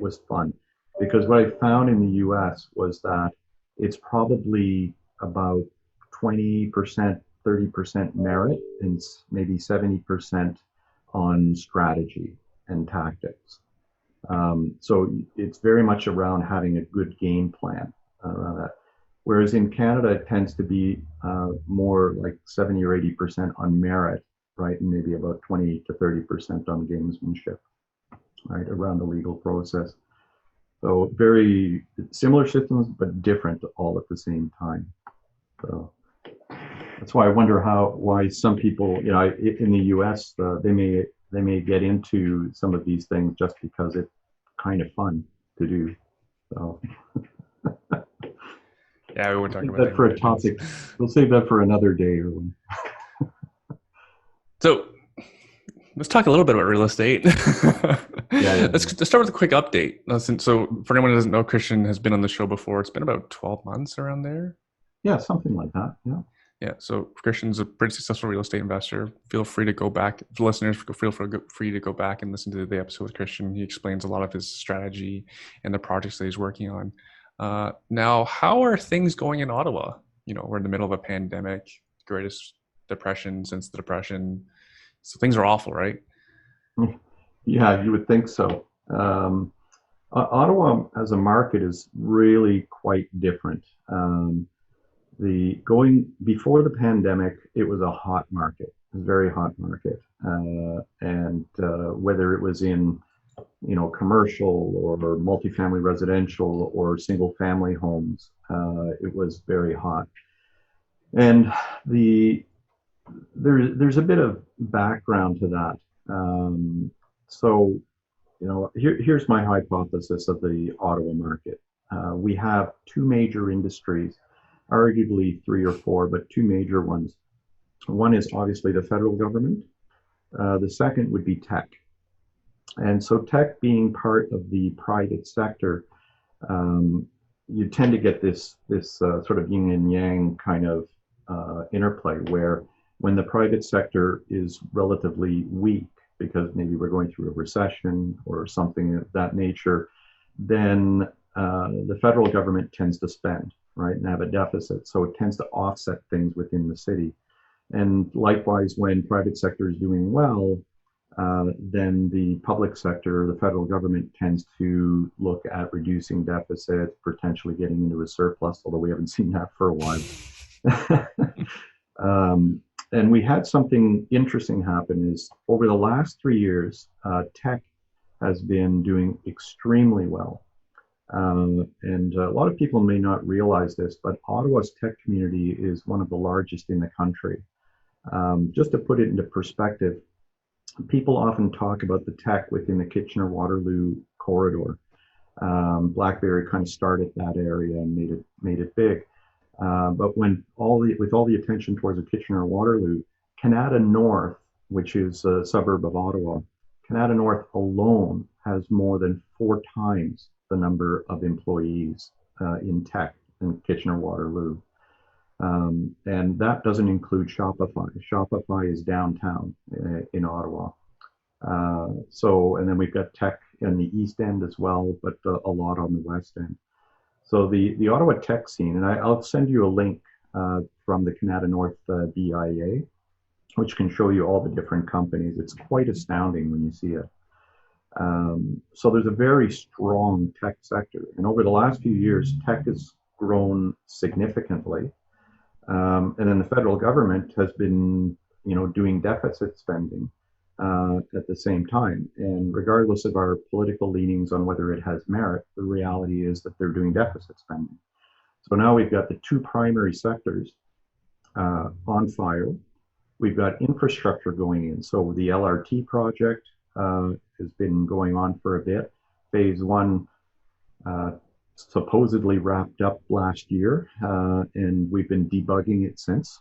was fun because what I found in the U.S. was that it's probably about 20%, 30% merit, and maybe 70% on strategy and tactics. So it's very much around having a good game plan around that. Whereas in Canada, it tends to be more like 70 or 80% on merit, right, and maybe about 20 to 30% on gamesmanship, right, around the legal process. So very similar systems, but different all at the same time. So that's why I wonder why some people, in the U.S. They may get into some of these things just because it's kind of fun to do. So Yeah, we won't we'll talk save about that for a languages. topic. We'll save that for another day, or So let's talk a little bit about real estate. yeah, yeah, Let's start with a quick update. So, for anyone who doesn't know, Christian has been on the show before. It's been about 12 months around there. yeah, something like that. Yeah. Yeah, so Christian's a pretty successful real estate investor. Feel free to go back, listeners, feel free to go back and listen to the episode with Christian. He explains a lot of his strategy and the projects that he's working on. Now, how are things going in Ottawa? We're in the middle of a pandemic, greatest depression since the depression. So things are awful, right? Yeah, you would think so. Ottawa as a market is really quite different. The going before the pandemic, it was a hot market. It was a very hot market, and whether it was in commercial or multifamily residential or single family homes, it was very hot. And the there's a bit of background to that. So here's my hypothesis of the Ottawa market. We have two major industries, arguably three or four, but two major ones. One is obviously the federal government. The second would be tech. And so, tech being part of the private sector, um, you tend to get this sort of yin and yang kind of interplay where when the private sector is relatively weak because maybe we're going through a recession or something of that nature, then the federal government tends to spend, right, and have a deficit. So it tends to offset things within the city. And likewise, when private sector is doing well, then the public sector, the federal government tends to look at reducing deficits, potentially getting into a surplus, although we haven't seen that for a while. um, and we had something interesting happen is over the last 3 years, tech has been doing extremely well. And a lot of people may not realize this, but Ottawa's tech community is one of the largest in the country. Just to put it into perspective, people often talk about the tech within the Kitchener-Waterloo corridor. BlackBerry kind of started that area and made it big. But with all the attention towards the Kitchener-Waterloo, Canada North, which is a suburb of Ottawa, Canada North alone has more than 4 times the number of employees in tech in Kitchener-Waterloo. And that doesn't include Shopify. Shopify is downtown in Ottawa. And then we've got tech in the East End as well, but a lot on the West End. So the Ottawa tech scene, and I'll send you a link from the Canada North BIA, which can show you all the different companies. It's quite astounding when you see it. So there's a very strong tech sector. And over the last few years, tech has grown significantly. And then the federal government has been, doing deficit spending at the same time. And regardless of our political leanings on whether it has merit, the reality is that they're doing deficit spending. So now we've got the two primary sectors on fire. We've got infrastructure going in. So the LRT project has been going on for a bit. Phase one supposedly wrapped up last year, and we've been debugging it since.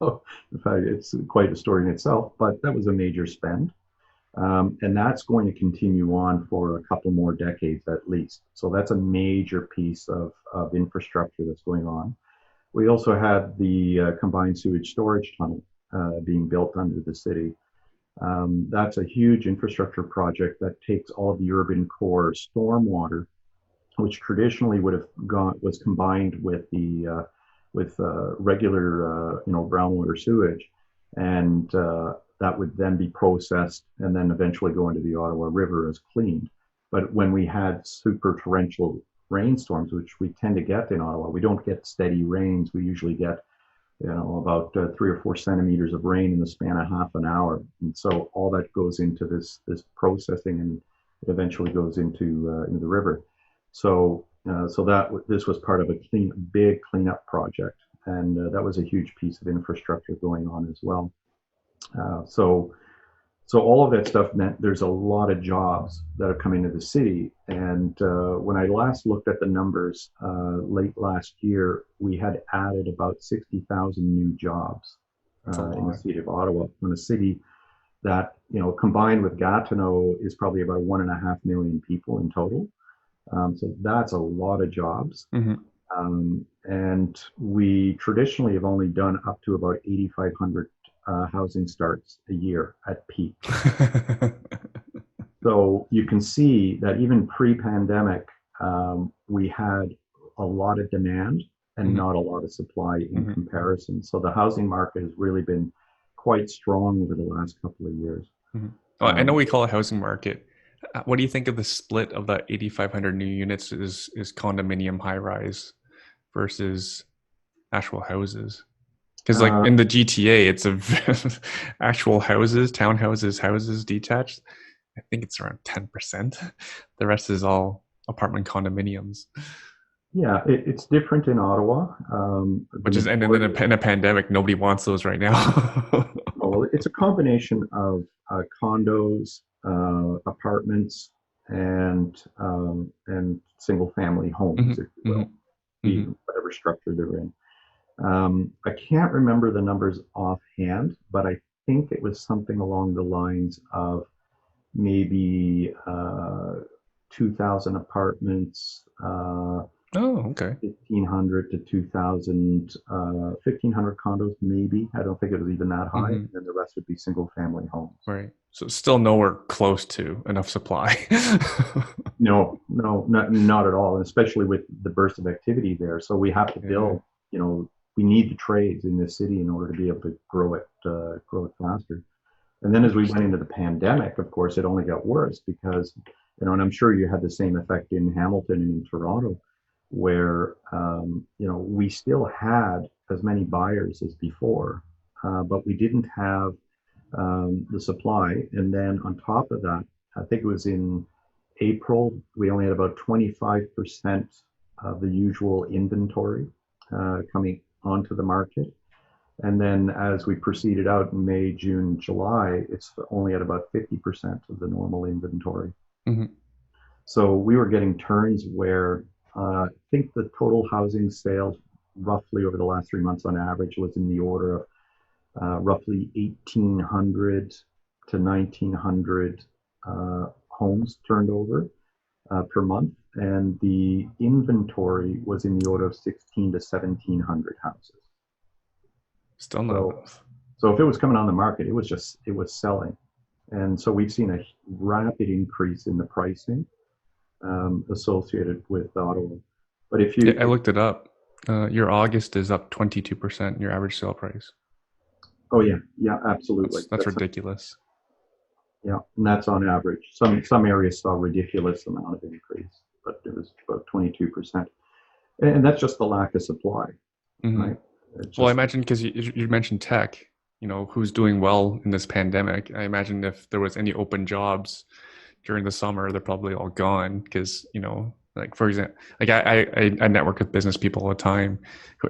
So, in fact, it's quite a story in itself, but that was a major spend. And that's going to continue on for a couple more decades at least. So that's a major piece of infrastructure that's going on. We also had the combined sewage storage tunnel being built under the city. That's a huge infrastructure project that takes all of the urban core stormwater, which traditionally was combined with the regular groundwater sewage, and that would then be processed and then eventually go into the Ottawa River as cleaned. But when we had super torrential rainstorms, which we tend to get in Ottawa, we don't get steady rains. We usually get about 3 or 4 centimeters of rain in the span of half an hour, and so all that goes into this processing it eventually goes into the river. So this was part of a big cleanup project, and that was a huge piece of infrastructure going on as well. So all of that stuff meant there's a lot of jobs that have come into the city. And when I last looked at the numbers late last year, we had added about 60,000 new jobs That's a in the lot. city of Ottawa, in a city that, combined with Gatineau, is probably about 1.5 million people in total. So that's a lot of jobs. Hmm. And we traditionally have only done up to about 8,500 housing starts a year at peak. So you can see that even pre-pandemic, we had a lot of demand and Hmm. not a lot of supply in Hmm. comparison. So the housing market has really been quite strong over the last couple of years. Hmm. Well, I know Um, we call it housing market. What do you think of the split of that 8,500 new units is condominium high rise versus actual houses? Because like uh, in the GTA, it's a actual houses, townhouses, houses detached. I think it's around 10%. The rest is all apartment condominiums, yeah, it's different in Ottawa. The which is and in majority of, a pandemic, nobody wants those right now. well, it's a combination of condos, apartments, and single family homes, Hmm. if you will, Hmm. Hmm. even whatever structure they're in. I can't remember the numbers offhand, but I think it was something along the lines of maybe 2,000 apartments, Oh, okay. 1,500 to 2,000, 1,500 condos, maybe. I don't think it was even that high. Hmm. And then the rest would be single family homes. Right. So still nowhere close to enough supply. No, no, not at all. And especially with the burst of activity there. So we have to Yeah. build, we need the trades in this city in order to be able to grow it faster. And then as we went into Interesting. the pandemic, of course, it only got worse because, and I'm sure you had the same effect in Hamilton and in Toronto, where, we still had as many buyers as before, but we didn't have the supply. And then on top of that, I think it was in April, we only had about 25% of the usual inventory coming onto the market. And then as we proceeded out in May, June, July, it's only at about 50% of the normal inventory. Hmm. So we were getting turns where I think the total housing sales roughly over the last 3 months on average was in the order of roughly 1,800 to 1,900 homes turned over per month. And the inventory was in the order of 16 to 1,700 houses. Still not So enough. So if it was coming on the market, it was selling. And so we've seen a rapid increase in the pricing associated with Ottawa. But Yeah, I looked it up. Your August is up 22%, your average sale price. oh yeah, yeah, absolutely. That's ridiculous. Yeah, and that's on average. Some areas saw a ridiculous amount of increase, but it was about 22%. And that's just the lack of supply, Hmm. right? It's Well, I just, imagine because you mentioned tech, who's doing well in this pandemic. I imagine if there was any open jobs during the summer, they're probably all gone because, like for example, like I network with business people all the time.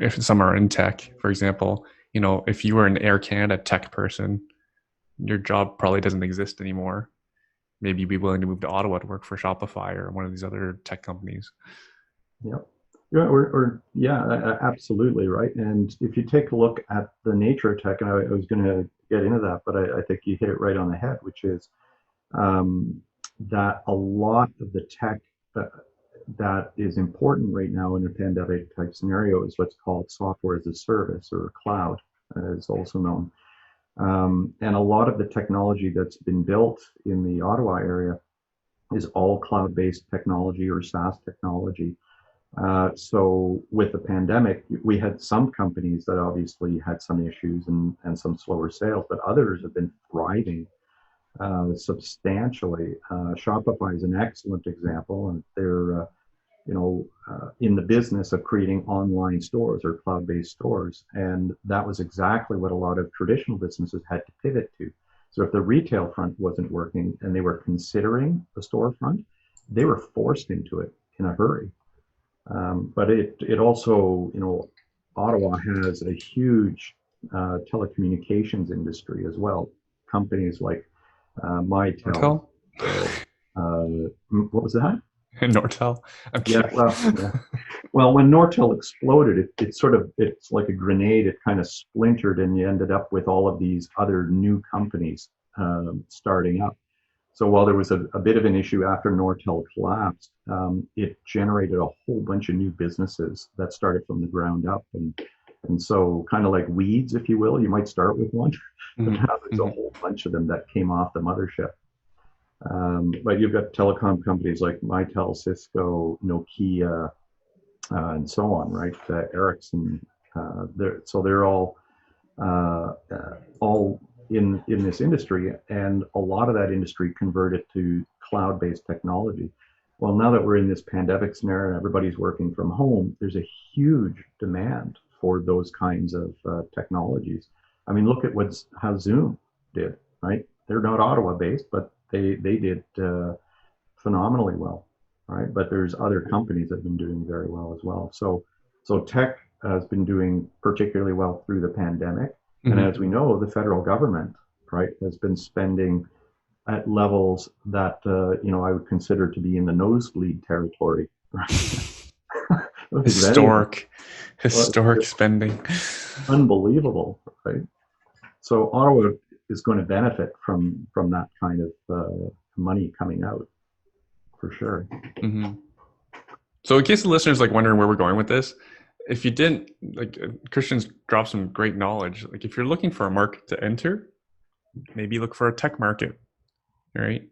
If some are in tech, for example, if you were an Air Canada tech person, your job probably doesn't exist anymore. Maybe you'd be willing to move to Ottawa to work for Shopify or one of these other tech companies. yeah. Yeah, yeah, absolutely, right. And if you take a look at the nature of tech, and I was going to get into that, but I think you hit it right on the head, which is um, that a lot of the tech that is important right now in a pandemic type scenario is what's called software as a service, or cloud, as also known. And a lot of the technology that's been built in the Ottawa area is all cloud-based technology or SaaS technology. So with the pandemic, we had some companies that obviously had some issues and some slower sales, but others have been thriving substantially. Shopify is an excellent example, and they're in the business of creating online stores or cloud-based stores, and that was exactly what a lot of traditional businesses had to pivot to. So if the retail front wasn't working and they were considering the storefront, they were forced into it in a hurry. But it also, Ottawa has a huge telecommunications industry as well. Companies like Mytel. Nortel? What was that? Nortel? I'm Yeah, kidding. well, yeah. Well, when Nortel exploded, it's like a grenade. It kind of splintered, and you ended up with all of these other new companies starting up. So while there was a bit of an issue after Nortel collapsed, it generated a whole bunch of new businesses that started from the ground up. And so kind of like weeds, if you will, you might start with one, but Mhm, now there's a mhm. whole bunch of them that came off the mothership. But you've got telecom companies like Mytel, Cisco, Nokia, and so on, right? Ericsson, so they're all in this industry, and a lot of that industry converted to cloud-based technology. Well, now that we're in this pandemic scenario and everybody's working from home, there's a huge demand for those kinds of technologies. I mean, look at how Zoom did, right? They're not Ottawa based, but they did phenomenally well, right? But there's other companies that have been doing very well as well. So tech has been doing particularly well through the pandemic, and Mhm. as we know, the federal government, right, has been spending at levels that I would consider to be in the nosebleed territory. Right? I don't think of anything. Historic, Well, it's historic just spending. unbelievable, right? So Ottawa is going to benefit from that kind of money coming out for sure. Mhm. So in case the listeners like wondering where we're going with this, if you didn't like, Christian's dropped some great knowledge. Like if you're looking for a market to enter, maybe look for a tech market, right?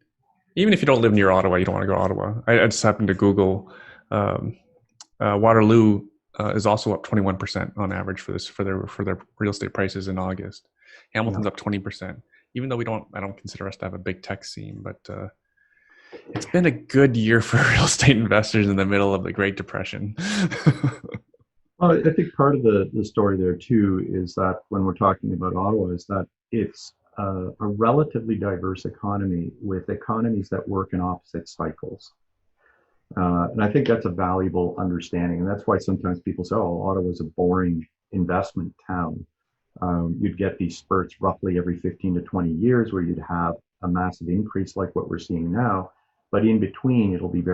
Even if you don't live near Ottawa, you don't want to go to Ottawa. I just happened to Google um, Waterloo is also up 21% on average for their real estate prices in August. Yeah. Hamilton's up 20%. Even though I don't consider us to have a big tech scene, but it's been a good year for real estate investors in the middle of the Great Depression. Well, I think part of the story there too is that when we're talking about Ottawa, is that it's a relatively diverse economy with economies that work in opposite cycles. And I think that's a valuable understanding. And that's why sometimes people say, oh, Ottawa's a boring investment town. You'd get these spurts roughly every 15 to 20 years where you'd have a massive increase like what we're seeing now. But in between, it'll be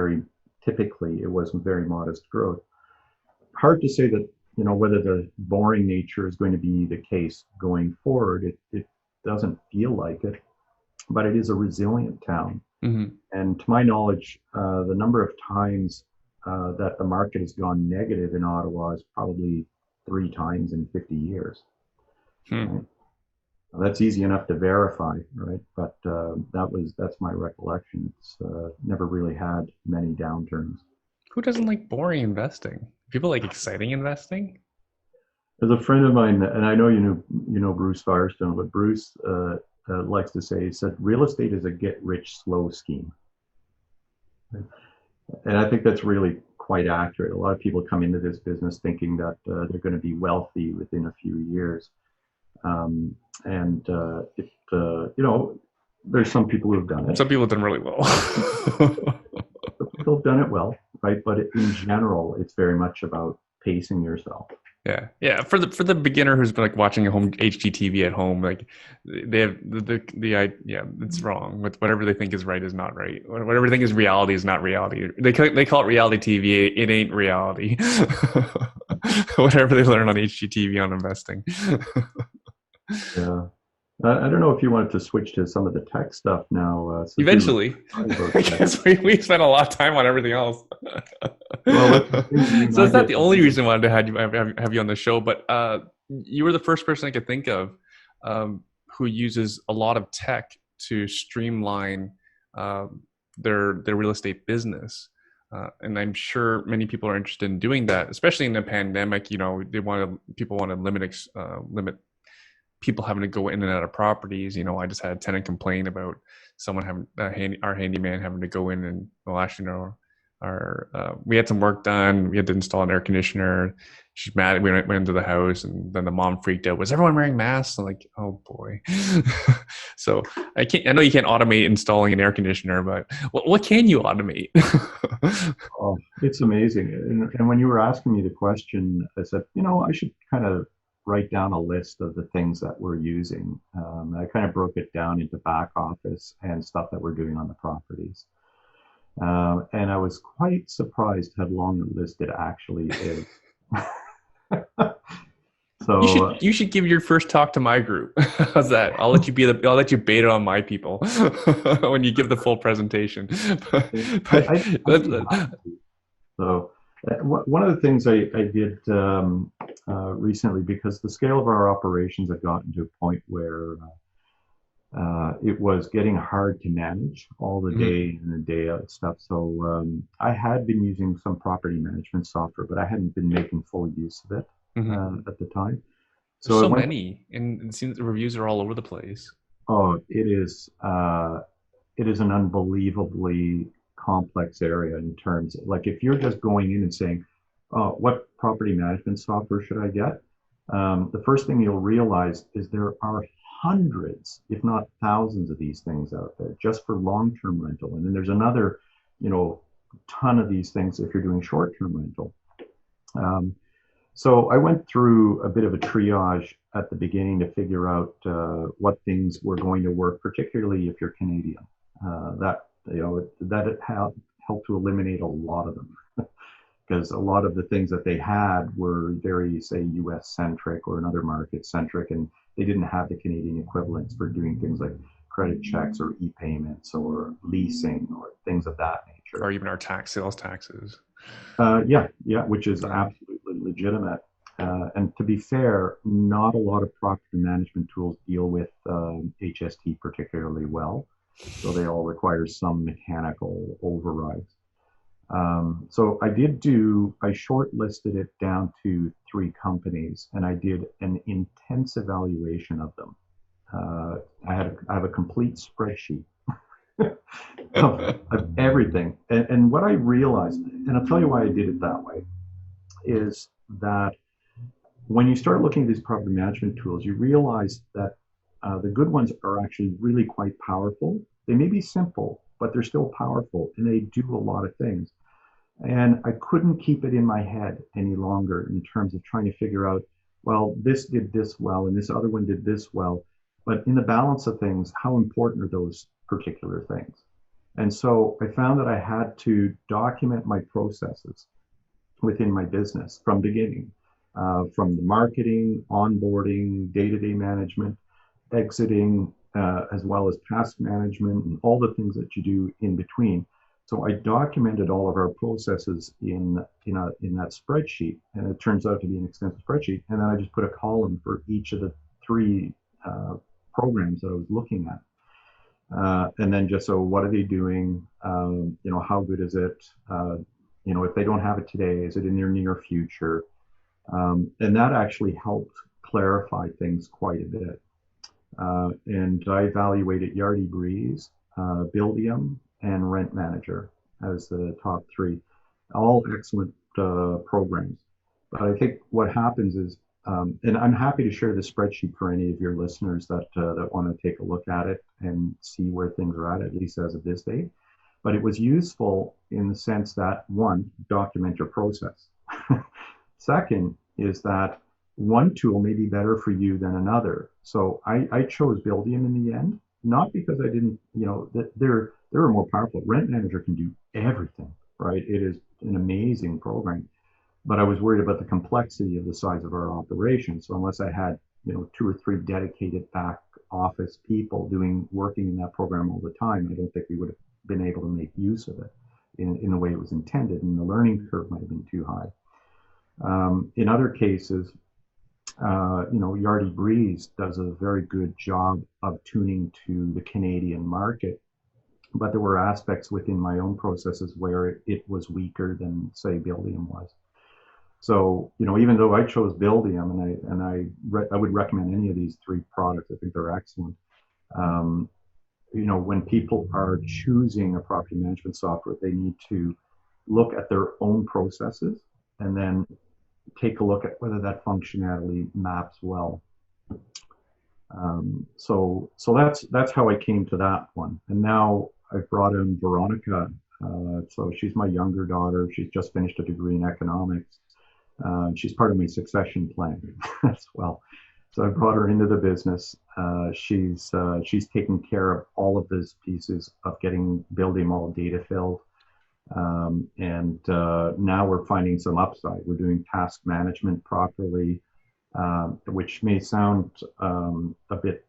typically, it was very modest growth. Hard to say that, whether the boring nature is going to be the case going forward. It doesn't feel like it, but it is a resilient town. Mm-hmm. And to my knowledge, the number of times that the market has gone negative in Ottawa is probably 3 times in 50 years. Hmm. Right? That's easy enough to verify, right? But that's my recollection. It's never really had many downturns. Who doesn't like boring investing? People like exciting investing. There's a friend of mine, and I know you know Bruce Firestone, but Bruce likes to say, he said, real estate is a get rich slow scheme. And I think that's really quite accurate. A lot of people come into this business thinking that they're going to be wealthy within a few years. And there's some people who've done it. Some people done really well. Some people have done it well, right? But in general, it's very much about pacing yourself. Yeah, yeah. For the beginner who's been like watching a home HGTV at home, like they have yeah, it's wrong. Whatever they think is right is not right. Whatever they think is reality is not reality. They call it reality TV. It ain't reality. Whatever they learn on HGTV on investing. Yeah. I don't know if you wanted to switch to some of the tech stuff now, since we were Eventually, talking about I tech. guess we spent a lot of time on everything else. Well, that's the thing. You and So I it's not get the to only do. reason why I wanted to have you on the show, but you were the first person I could think of who uses a lot of tech to streamline their real estate business. And I'm sure many people are interested in doing that, especially in the pandemic. You know, people want to limit people having to go in and out of properties. You know, I just had a tenant complain about someone having our handyman having to go in and, well, actually, no, we had some work done. We had to install an air conditioner. She's mad. We went into the house, and then the mom freaked out. Was everyone wearing masks? I'm like, oh boy. So I can't. I know you can't automate installing an air conditioner, but what can you automate? Oh, it's amazing. And when you were asking me the question, I said, I should kind of write down a list of the things that we're using. I kind of broke it down into back office and stuff that we're doing on the properties. And I was quite surprised how long the list it actually is. You So, should you should give your first talk to my group. How's that? I'll let you bait it on my people when you give the full presentation. I'd be happy to. So, one of the things I did recently, because the scale of our operations had gotten to a point where it was getting hard to manage all the Mhm, day in and day out stuff. So I had been using some property management software, but I hadn't been making full use of it mhm. at the time. There's So I so went. many, and it seems the reviews are all over the place. Oh, it is an unbelievably complex area in terms of, like, if you're just going in and saying, oh, what property management software should I get? The first thing you'll realize is there are hundreds, if not thousands, of these things out there just for long-term rental. And then there's another, you know, ton of these things if you're doing short-term rental. Um, so I went through a bit of a triage at the beginning to figure out what things were going to work, particularly if you're Canadian. That that it helped to eliminate a lot of them because a lot of the things that they had were very, say, U.S. centric or another market centric, and they didn't have the Canadian equivalents for doing things like credit checks or e-payments or leasing or things of that nature. Or even our sales taxes. Yeah, yeah, which is Yeah. absolutely legitimate. And to be fair, not a lot of property management tools deal with HST particularly well. So they all require some mechanical overrides. So I shortlisted it down to 3 companies and I did an intense evaluation of them. I have a complete spreadsheet of everything. And what I realized, and I'll tell you why I did it that way, is that when you start looking at these property management tools, you realize that the good ones are actually really quite powerful. They may be simple, but they're still powerful and they do a lot of things. And I couldn't keep it in my head any longer in terms of trying to figure out, well, this did this well and this other one did this well. But in the balance of things, how important are those particular things? And so I found that I had to document my processes within my business from beginning, from the marketing, onboarding, day-to-day management, exiting, as well as task management and all the things that you do in between. So I documented all of our processes in that spreadsheet, and it turns out to be an extensive spreadsheet. And then I just put a column for each of the 3 programs that I was looking at. And then just, so what are they doing? How good is it? If they don't have it today, is it in their near future? And that actually helped clarify things quite a bit. And I evaluated Yardi Breeze, Buildium, and Rent Manager as the top 3. All excellent programs. But I think what happens is, and I'm happy to share the spreadsheet for any of your listeners that want to take a look at it and see where things are at least as of this date. But it was useful in the sense that, one, document your process. Second is that one tool may be better for you than another. So I chose Buildium in the end, not because I didn't, that they're more powerful. Rent Manager can do everything, right? It is an amazing program, but I was worried about the complexity of the size of our operation. So unless I had, 2 or 3 dedicated back office people working in that program all the time, I don't think we would have been able to make use of it in the way it was intended, and the learning curve might have been too high. In other cases, Yardi Breeze does a very good job of tuning to the Canadian market, but there were aspects within my own processes where it was weaker than, say, Buildium was. So, even though I chose Buildium and I would recommend any of these 3 products, I think they're excellent. When people are choosing a property management software, they need to look at their own processes and then take a look at whether that functionality maps well. So that's how I came to that one. And now I've brought in Veronica. So she's my younger daughter. She's just finished a degree in economics. She's part of my succession plan as well. So I brought her into the business. She's taking care of all of those pieces of building all data filled. And now we're finding some upside. We're doing task management properly, which may sound a bit,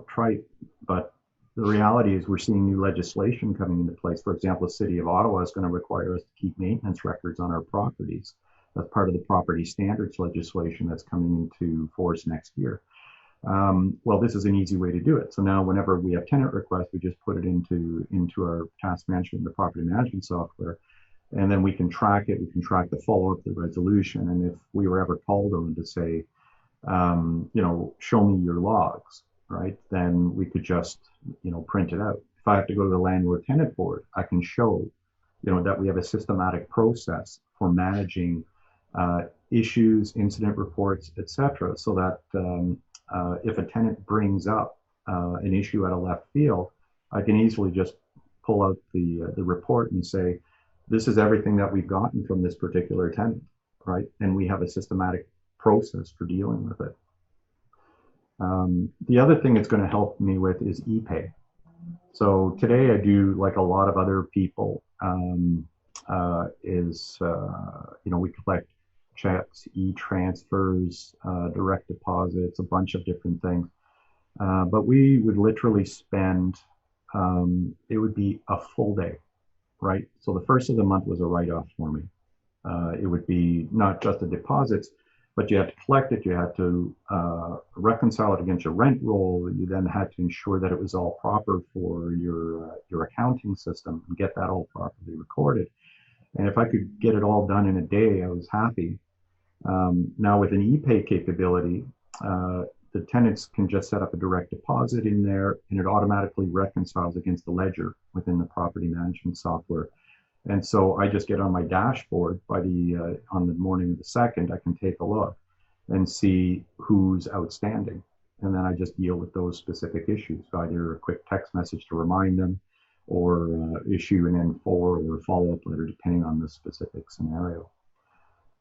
trite, but the reality is we're seeing new legislation coming into place. For example, the city of Ottawa is going to require us to keep maintenance records on our properties. That's part of the property standards legislation that's coming into force next year. Well, this is an easy way to do it. So now whenever we have tenant requests, we just put it into our task management, the property management software, and then we can track it. We can track the follow-up, the resolution. And if we were ever called on to say, show me your logs, right? Then we could just, print it out. If I have to go to the landlord tenant board, I can show, that we have a systematic process for managing issues, incident reports, etc., so that if a tenant brings up an issue at a left field, I can easily just pull out the report and say, this is everything that we've gotten from this particular tenant, right? And we have a systematic process for dealing with it. The other thing it's going to help me with is ePay. So today I do, like a lot of other people, we collect checks, e-transfers, direct deposits, a bunch of different things. But we would literally spend, it would be a full day, right? So the first of the month was a write-off for me. It would be not just the deposits, but you had to collect it, you had to reconcile it against your rent roll, you then had to ensure that it was all proper for your accounting system and get that all properly recorded. And if I could get it all done in a day, I was happy. Now with an ePay capability, the tenants can just set up a direct deposit in there and it automatically reconciles against the ledger within the property management software. And so I just get on my dashboard on the morning of the 2nd, I can take a look and see who's outstanding. And then I just deal with those specific issues, either a quick text message to remind them or issue an N4 or a follow-up letter, depending on the specific scenario.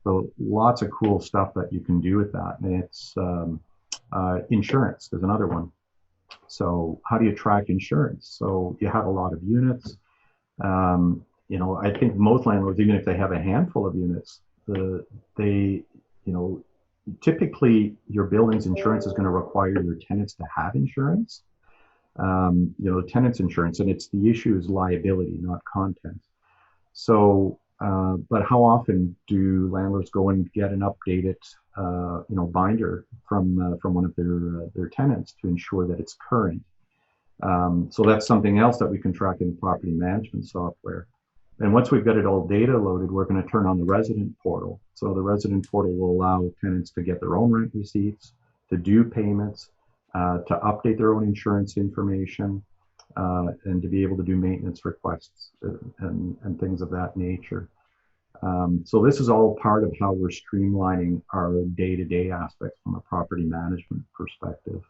So lots of cool stuff that you can do with that. And it's insurance, there's another one. So how do you track insurance? So you have a lot of units. I think most landlords, even if they have a handful of units, typically your building's insurance is going to require your tenants to have insurance. Tenants insurance, and the issue is liability, not content. So, but how often do landlords go and get an updated, binder from one of their tenants to ensure that it's current? So that's something else that we can track in the property management software. And once we've got it all data loaded, we're going to turn on the resident portal. So the resident portal will allow tenants to get their own rent receipts, to do payments, to update their own insurance information, and to be able to do maintenance requests and things of that nature. So this is all part of how we're streamlining our day-to-day aspects from a property management perspective.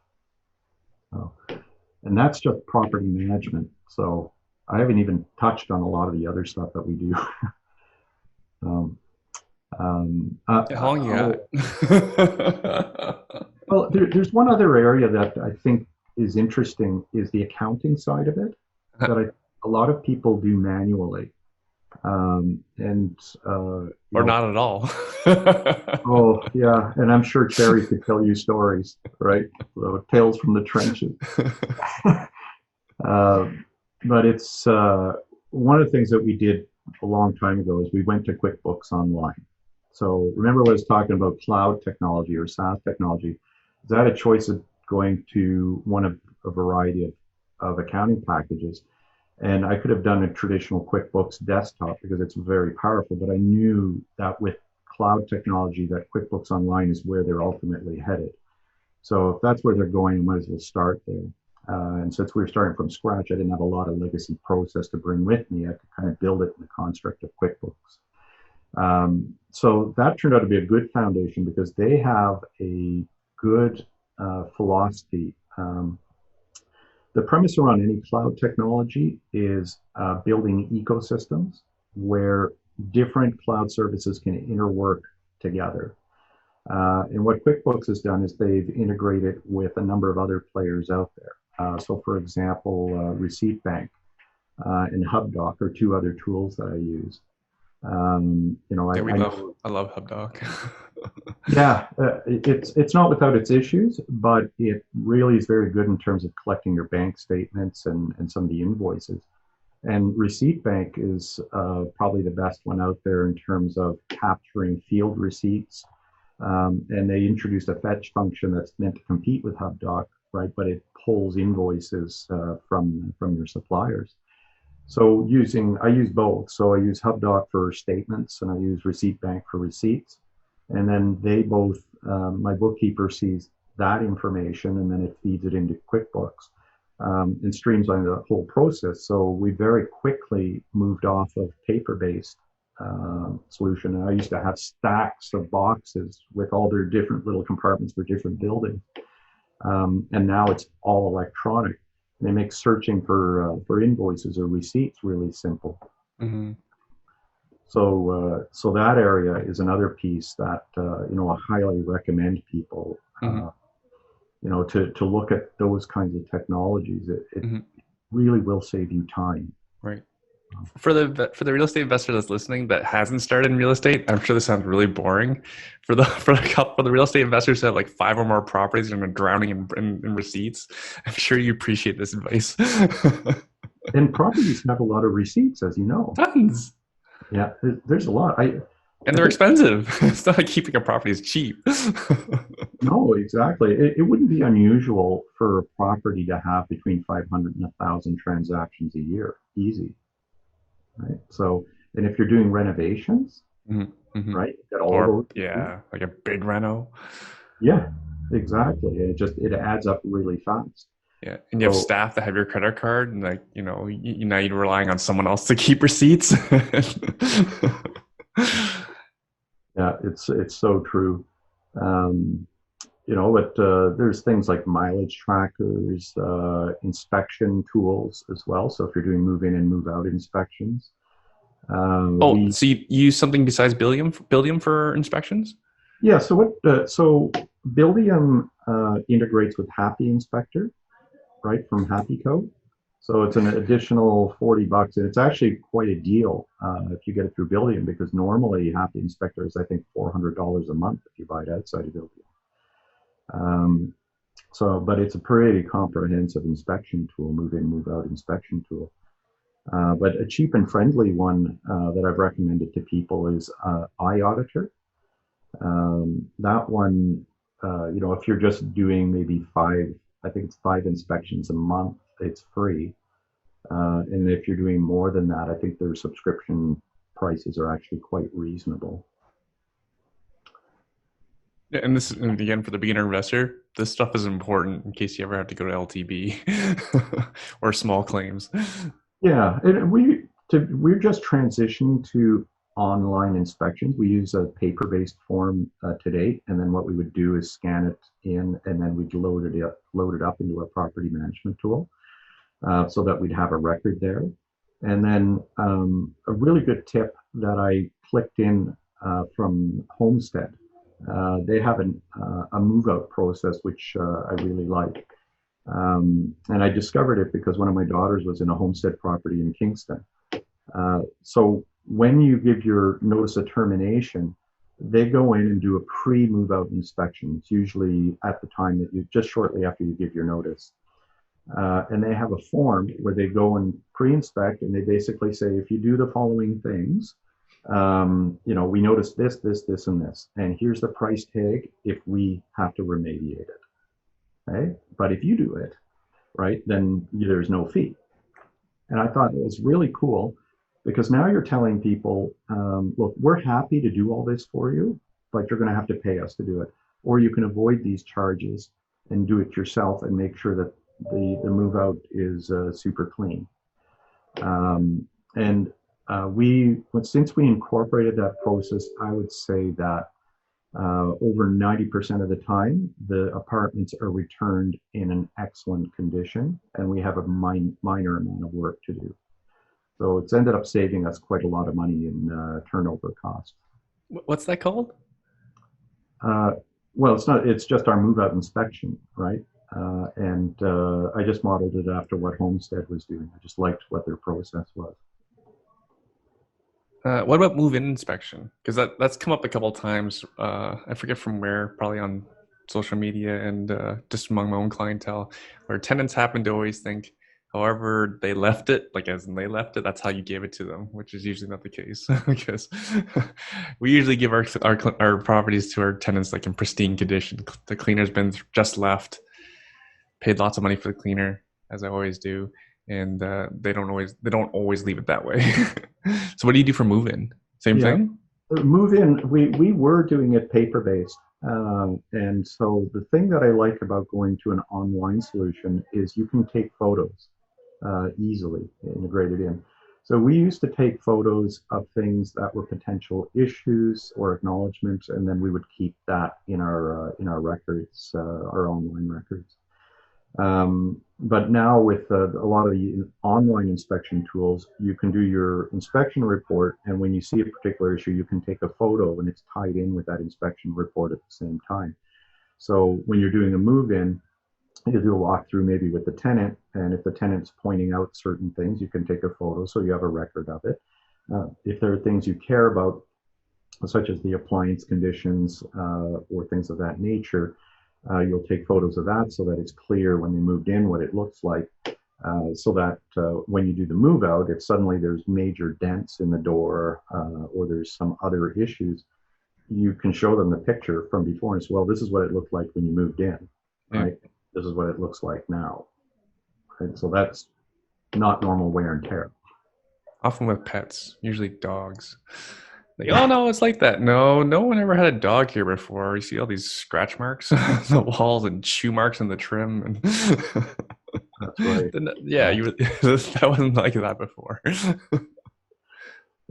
And that's just property management. So I haven't even touched on a lot of the other stuff that we do. How long you got? Well, there's one other area that I think is interesting is the accounting side of it that a lot of people do manually. Or not at all. Oh, yeah. And I'm sure Terry could tell you stories, right? So, tales from the trenches. But it's one of the things that we did a long time ago is we went to QuickBooks Online. So remember what I was talking about cloud technology or SaaS technology? Is that a choice of going to one of a variety of accounting packages? And I could have done a traditional QuickBooks desktop because it's very powerful, but I knew that with cloud technology that QuickBooks Online is where they're ultimately headed. So if that's where they're going, I might as well start there. And since we were starting from scratch, I didn't have a lot of legacy process to bring with me. I could kind of build it in the construct of QuickBooks. So that turned out to be a good foundation because they have a good philosophy. The premise around any cloud technology is building ecosystems where different cloud services can interwork together. And what QuickBooks has done is they've integrated with a number of other players out there. So, for example, Receipt Bank and HubDoc are two other tools that I use. Yeah, I know. I love HubDoc. Yeah, it's not without its issues, but it really is very good in terms of collecting your bank statements and some of the invoices. And Receipt Bank is probably the best one out there in terms of capturing field receipts. And they introduced a fetch function that's meant to compete with HubDoc, right? But it pulls invoices from your suppliers. So I use both. So I use HubDoc for statements and I use Receipt Bank for receipts. And then they both, my bookkeeper sees that information and then it feeds it into QuickBooks and streamlines the whole process. So we very quickly moved off of paper-based solution. And I used to have stacks of boxes with all their different little compartments for different buildings. And now it's all electronic. They make searching for invoices or receipts really simple. Mm-hmm. So that area is another piece that I highly recommend people to look at those kinds of technologies. It really will save you time. Right. For the real estate investor that's listening that hasn't started in real estate, I'm sure this sounds really boring. For the real estate investors that have like 5 or more properties and are drowning in receipts, I'm sure you appreciate this advice. And properties have a lot of receipts, as you know. Tons. Yeah, there's a lot. And they're expensive. It's not like keeping a property is cheap. No, exactly. It wouldn't be unusual for a property to have between 500 and 1,000 transactions a year, easy. Right. So, and if you're doing renovations, right, you got all those. Yeah, like a big reno. Yeah, exactly. It adds up really fast. Yeah, and you have staff that have your credit card, and like now you're relying on someone else to keep receipts. Yeah, it's so true. But there's things like mileage trackers, inspection tools as well. So if you're doing move in and move out inspections. So you use something besides Buildium for inspections? Yeah. So Buildium integrates with Happy Inspector, right, from Happy Code. So it's an additional $40, and it's actually quite a deal if you get it through Buildium, because normally Happy Inspector is, I think, $400 a month if you buy it outside of Buildium. But it's a pretty comprehensive inspection tool, move in, move out inspection tool. But a cheap and friendly one that I've recommended to people is iAuditor. That one, if you're just doing maybe I think it's 5 inspections a month, it's free. And if you're doing more than that, I think their subscription prices are actually quite reasonable. Yeah, and again, for the beginner investor, this stuff is important in case you ever have to go to LTB or small claims. Yeah, and we're just transitioning to online inspections. We use a paper-based form to date, and then what we would do is scan it in, and then we'd load it up into our property management tool, so that we'd have a record there. And then a really good tip that I clicked in from Homestead. They have a move-out process, which I really like. And I discovered it because one of my daughters was in a homestead property in Kingston. So when you give your notice of termination, they go in and do a pre-move-out inspection. It's usually at the time that just shortly after you give your notice. And they have a form where they go and pre-inspect, and they basically say, if you do the following things, we noticed this, and this, and here's the price tag if we have to remediate it. Okay? But if you do it, right, then there's no fee. And I thought it was really cool because now you're telling people, look, we're happy to do all this for you, but you're going to have to pay us to do it. Or you can avoid these charges and do it yourself and make sure that the move out is super clean. And we, since we incorporated that process, I would say that over 90% of the time, the apartments are returned in an excellent condition, and we have a minor amount of work to do. So it's ended up saving us quite a lot of money in turnover costs. What's that called? Uh, well, it's not. It's just our move out inspection, right? And I just modeled it after what Homestead was doing. I just liked what their process was. What about move-in inspection? Because that's come up a couple times. I forget from where, probably on social media and just among my own clientele, where tenants happen to always think, however they left it, like as in they left it, that's how you gave it to them, which is usually not the case. Because we usually give our properties to our tenants like in pristine condition. The cleaner's been just left, paid lots of money for the cleaner, as I always do, and they don't always leave it that way. So what do you do for move in? Same Yeah, thing? move in. We were doing it paper based, and so the thing that I like about going to an online solution is you can take photos easily integrated in. So we used to take photos of things that were potential issues or acknowledgments, and then we would keep that in our records, our online records. But now with a lot of the online inspection tools, you can do your inspection report, and when you see a particular issue, you can take a photo, and it's tied in with that inspection report at the same time. So when you're doing a move-in, you do a walkthrough maybe with the tenant, and if the tenant's pointing out certain things, you can take a photo so you have a record of it. If there are things you care about, such as the appliance conditions or things of that nature, you'll take photos of that so that it's clear when they moved in what it looks like. So that when you do the move out, if suddenly there's major dents in the door or there's some other issues, you can show them the picture from before and say, well, this is what it looked like when you moved in, Yeah. right? This is what it looks like now. Right? So that's not normal wear and tear. Often with pets, usually dogs. Like, oh no, it's like that. No, no one ever had a dog here before. You see all these scratch marks on the walls and shoe marks in the trim, and That's right. yeah, Yeah. you that wasn't like that before.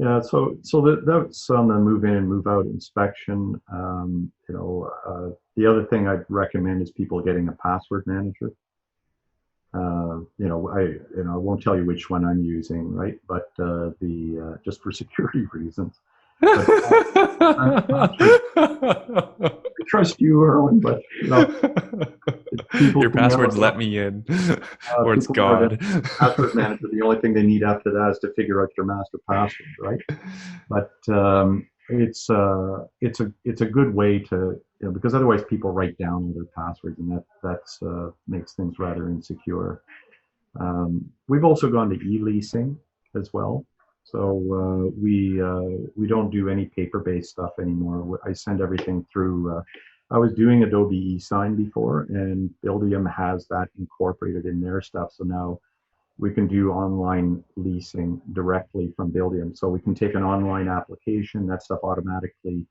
Yeah, so that's on the move in and move out inspection. The other thing I'd recommend is people getting a password manager. I won't tell you which one I'm using, right? But the just for security reasons. But password, I trust you, Erwin, but people Your can never passwords go. let me in, or it's People never get God. password manager. The only thing they need after that is to figure out their master password, right? But it's a good way to, because otherwise people write down all their passwords, and that's makes things rather insecure. We've also gone to e-leasing as well. So we don't do any paper-based stuff anymore. I send everything through. I was doing Adobe eSign before, and Buildium has that incorporated in their stuff. So now we can do online leasing directly from Buildium. So we can take an online application, that stuff automatically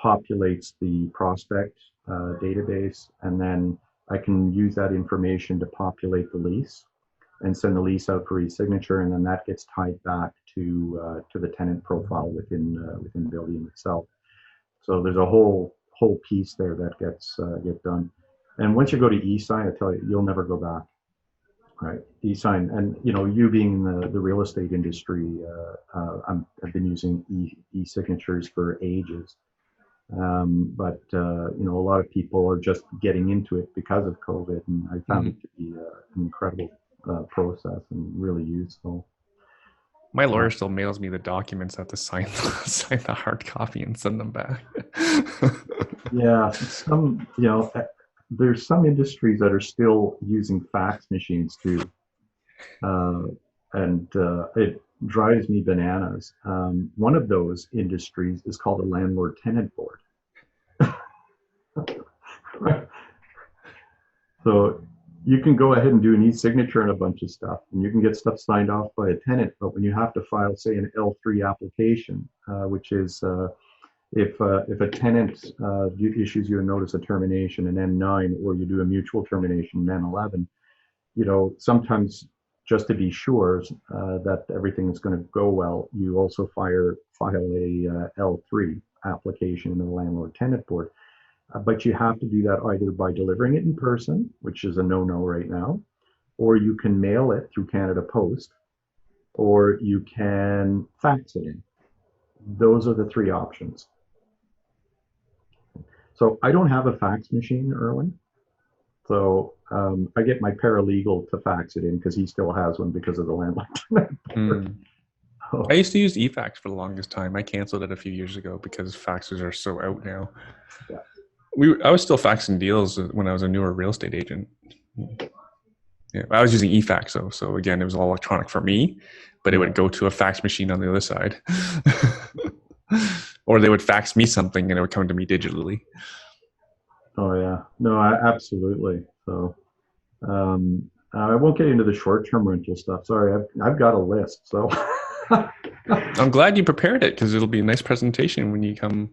populates the prospect database, and then I can use that information to populate the lease and send the lease out for e-signature, and then that gets tied back to the tenant profile within Buildium itself. So there's a whole piece there that get done. And once you go to e-sign, I tell you, you'll never go back. Right, e-sign, and you being in the real estate industry, I've been using e-signatures for ages, but a lot of people are just getting into it because of COVID, and I found Mhm. it to be an incredible process and really useful. My Uh, lawyer still mails me the documents. I have to sign sign the hard copy and send them back. yeah, there's some industries that are still using fax machines too. uh, and it drives me bananas. One of those industries is called a landlord-tenant board. Right. So you can go ahead and do an e-signature on a bunch of stuff, and you can get stuff signed off by a tenant. But when you have to file, say, an L3 application, which is if a tenant issues you a notice of termination, an N9, or you do a mutual termination, an N11, sometimes just to be sure that everything is going to go well, you also file a L3 application in the landlord tenant board. But you have to do that either by delivering it in person, which is a no-no right now, or you can mail it through Canada Post, or you can fax it in. Those are the three options. So I don't have a fax machine, Erwin. So I get my paralegal to fax it in because he still has one because of the landline. I used to use eFax for the longest time. I canceled it a few years ago because faxes are so out now. Yeah. I was still faxing deals when I was a newer real estate agent. Yeah, I was using eFax though, so again, it was all electronic for me, but it would go to a fax machine on the other side, or they would fax me something and it would come to me digitally. Oh yeah, no, absolutely. So I won't get into the short-term rental stuff. Sorry, I've got a list. So I'm glad you prepared it because it'll be a nice presentation when you come.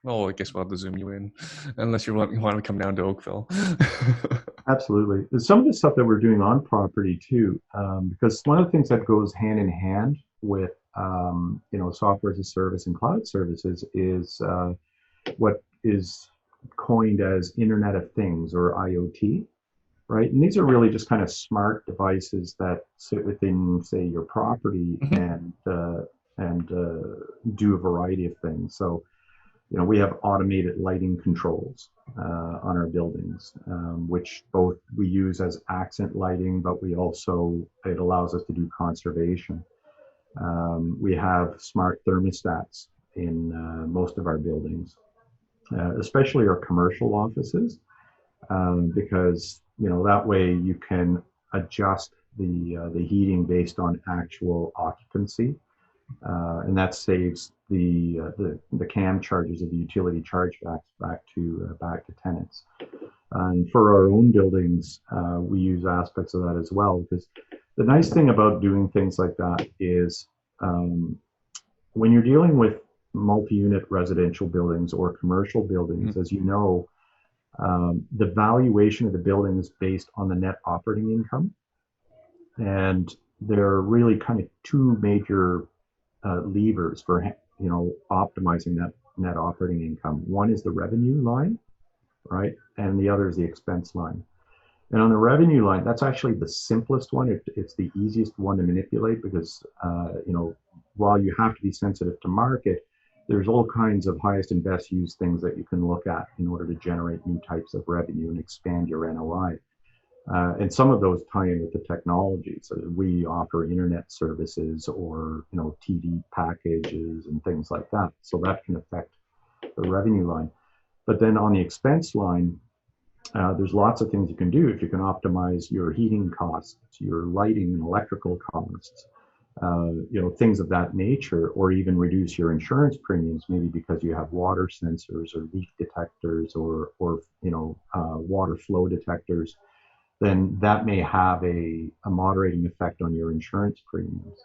Well, I guess we'll have to zoom you in, unless you want to come down to Oakville. absolutely, some of the stuff that we're doing on property too, because one of the things that goes hand in hand with software as a service and cloud services is what is coined as Internet of Things or IoT, right? And these are really just kind of smart devices that sit within, say, your property and do a variety of things. So, we have automated lighting controls on our buildings, which both we use as accent lighting, but it allows us to do conservation. We have smart thermostats in most of our buildings, especially our commercial offices, because that way you can adjust the heating based on actual occupancy, and that saves the CAM charges of the utility chargebacks back to tenants. And for our own buildings, we use aspects of that as well, because the nice thing about doing things like that is when you're dealing with multi-unit residential buildings or commercial buildings, as you know, the valuation of the building is based on the net operating income. And there are really kind of two major levers for optimizing that net operating income. One is the revenue line, right? And the other is the expense line. And on the revenue line, that's actually the simplest one. It's the easiest one to manipulate because, while you have to be sensitive to market, there's all kinds of highest and best use things that you can look at in order to generate new types of revenue and expand your NOI. And some of those tie in with the technology. So we offer internet services or TV packages and things like that. So that can affect the revenue line. But then on the expense line, there's lots of things you can do. If you can optimize your heating costs, your lighting and electrical costs, things of that nature, or even reduce your insurance premiums, maybe because you have water sensors or leak detectors or water flow detectors, then that may have a moderating effect on your insurance premiums.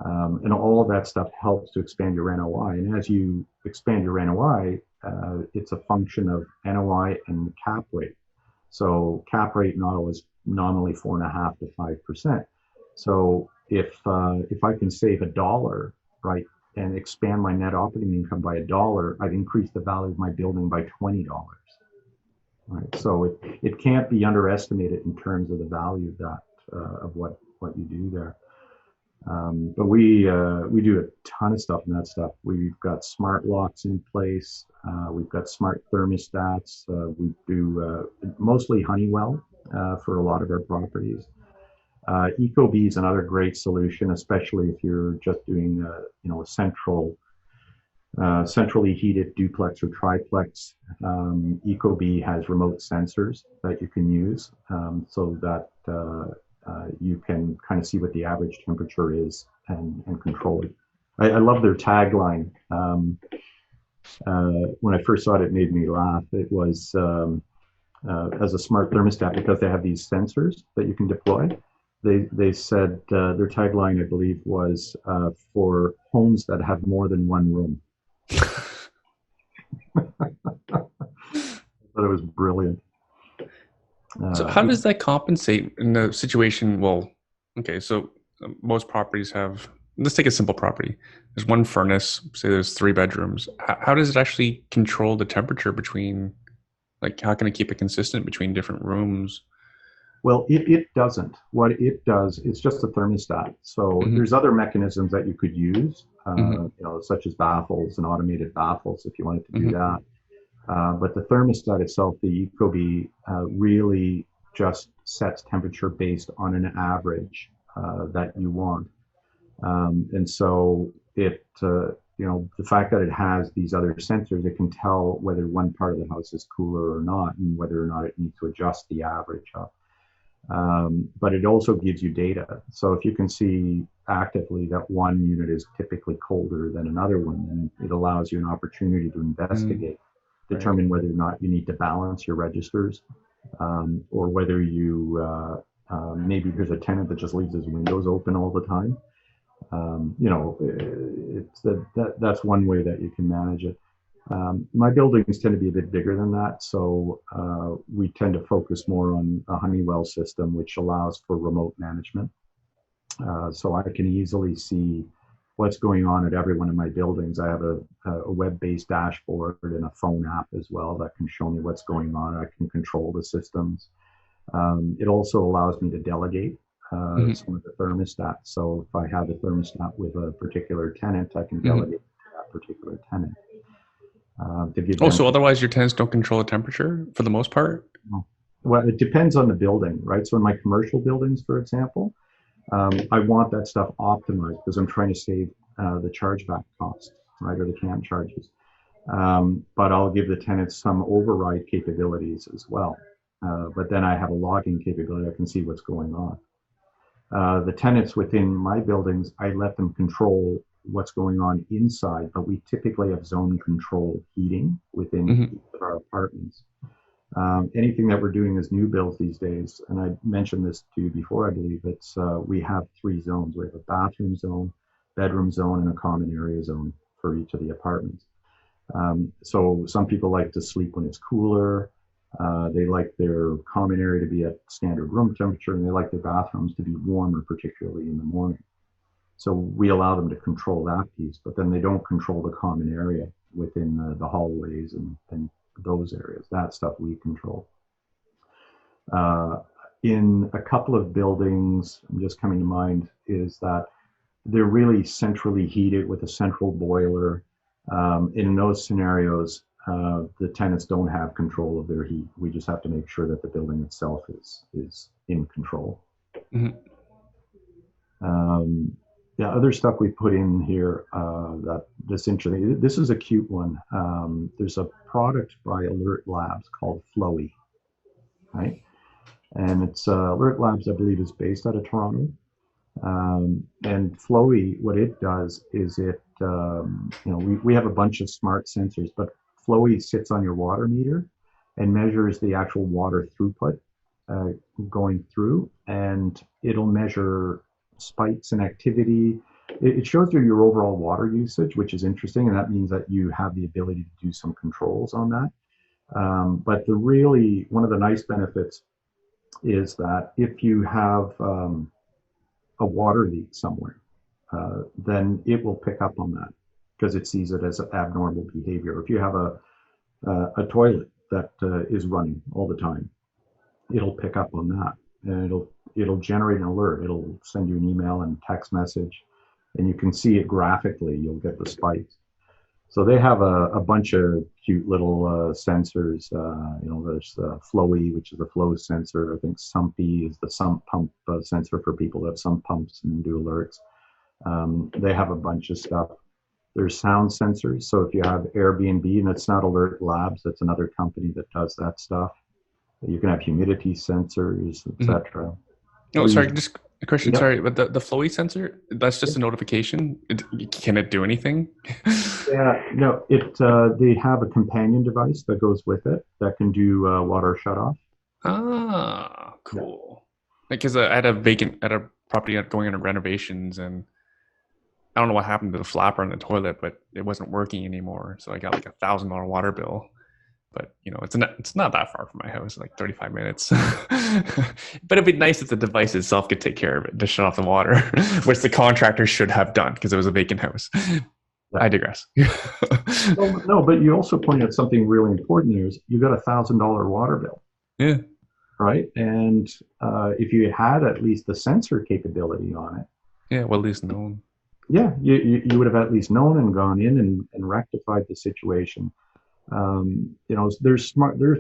And all of that stuff helps to expand your NOI. And as you expand your NOI, it's a function of NOI and cap rate. So cap rate in Ottawa is nominally 4.5% to 5%. So if I can save $1, right, and expand my net operating income by $1, I've increased the value of my building by $20. Right, so it can't be underestimated in terms of the value of that of what you do there. But we do a ton of stuff in that stuff. We've got smart locks in place. We've got smart thermostats. We do mostly Honeywell for a lot of our properties. Ecobee is another great solution, especially if you're just doing a centrally heated duplex or triplex. Ecobee has remote sensors that you can use so that you can kind of see what the average temperature is and control it. I love their tagline. When I first saw it, it made me laugh. It was as a smart thermostat, because they have these sensors that you can deploy. They said their tagline, I believe, was for homes that have more than one room. I thought it was brilliant. So Uh, how does that compensate in the situation? Well, okay, so most properties have, let's take a simple property. There's one furnace, say there's three bedrooms. How does it actually control the temperature between, like, how can it keep it consistent between different rooms? Well, it doesn't. What it does, it's just a thermostat. So Hmm. there's other mechanisms that you could use, Hmm. such as baffles and automated baffles if you wanted to do Hmm. that. But the thermostat itself, the Ecobee, really just sets temperature based on an average that you want. And so the fact that it has these other sensors, it can tell whether one part of the house is cooler or not, and whether or not it needs to adjust the average up. But it also gives you data. So if you can see actively that one unit is typically colder than another one, then it allows you an opportunity to Mm, investigate, right. determine whether or not you need to balance your registers, or whether maybe there's a tenant that just leaves his windows open all the time. That's one way that you can manage it. My buildings tend to be a bit bigger than that, so we tend to focus more on a Honeywell system, which allows for remote management. So I can easily see what's going on at every one of my buildings. I have a web-based dashboard and a phone app as well that can show me what's going on. I can control the systems. It also allows me to delegate Hmm. some of the thermostats. So if I have a thermostat with a particular tenant, I can Hmm. delegate to that particular tenant to give Oh, them so otherwise your tenants don't control the temperature for the most part? control. Well, it depends on the building, right? So in my commercial buildings, for example, I want that stuff optimized because I'm trying to save the chargeback costs, right, or the CAM charges. But I'll give the tenants some override capabilities as well. But then I have a logging capability. I can see what's going on. The tenants within my buildings, I let them control what's going on inside, but we typically have zone control heating within Hmm. each of our apartments. Anything that we're doing as new builds these days, and I mentioned this to you before, I believe, we have three zones. We have a bathroom zone, bedroom zone, and a common area zone for each of the apartments. So some people like to sleep when it's cooler. They like their common area to be at standard room temperature, and they like their bathrooms to be warmer, particularly in the morning. So we allow them to control that piece, but then they don't control the common area within the hallways and those areas. That stuff we control. Uh, in a couple of buildings, just coming to mind, is that they're really centrally heated with a central boiler. In those scenarios, the tenants don't have control of their heat. We just have to make sure that the building itself is in control. Hmm. Um, yeah, other stuff we put in here that's interesting. This is a cute one. There's a product by Alert Labs called Flowy, right? And it's Alert Labs, I believe, is based out of Toronto. And Flowy, what it does is we have a bunch of smart sensors, but Flowy sits on your water meter and measures the actual water throughput uh, going through, and it'll measure spikes in activity. It shows you your overall water usage, which is interesting, and that means that you have the ability to do some controls on that. But one of the nice benefits is that if you have a water leak somewhere, then it will pick up on that because it sees it as abnormal behavior. If you have a toilet that is running all the time, it'll pick up on that and it'll generate an alert. It'll send you an email and text message, and you can see it graphically. You'll get the spikes. So they have a bunch of cute little sensors. There's the Flowy, which is the flow sensor. I think Sumpy is the sump pump sensor for people that have sump pumps and do alerts. They have a bunch of stuff. There's sound sensors. So if you have Airbnb, and it's not Alert Labs, that's another company that does that stuff. You can have humidity sensors, Hmm. etc. Oh, sorry, Freeze. just a question. Yep. Sorry, but the flowy sensor, that's just a notification. Can it do anything? Yeah. No. They have a companion device that goes with it that can do water shut off. Ah, Yeah. cool. Because I had a property going into renovations, and I don't know what happened to the flapper on the toilet, but it wasn't working anymore. So I got like $1,000 water bill. But it's not that far from my house, like 35 minutes. But it'd be nice if the device itself could take care of it to shut off the water, which the contractor should have done because it was a vacant house. Yeah. I digress. Well, no, but you also pointed out something really important there is you got $1,000 water bill, Yeah. right? And if you had at least the sensor capability on it, Yeah. Well, at least known. yeah, you would have at least known and gone in and rectified the situation. There's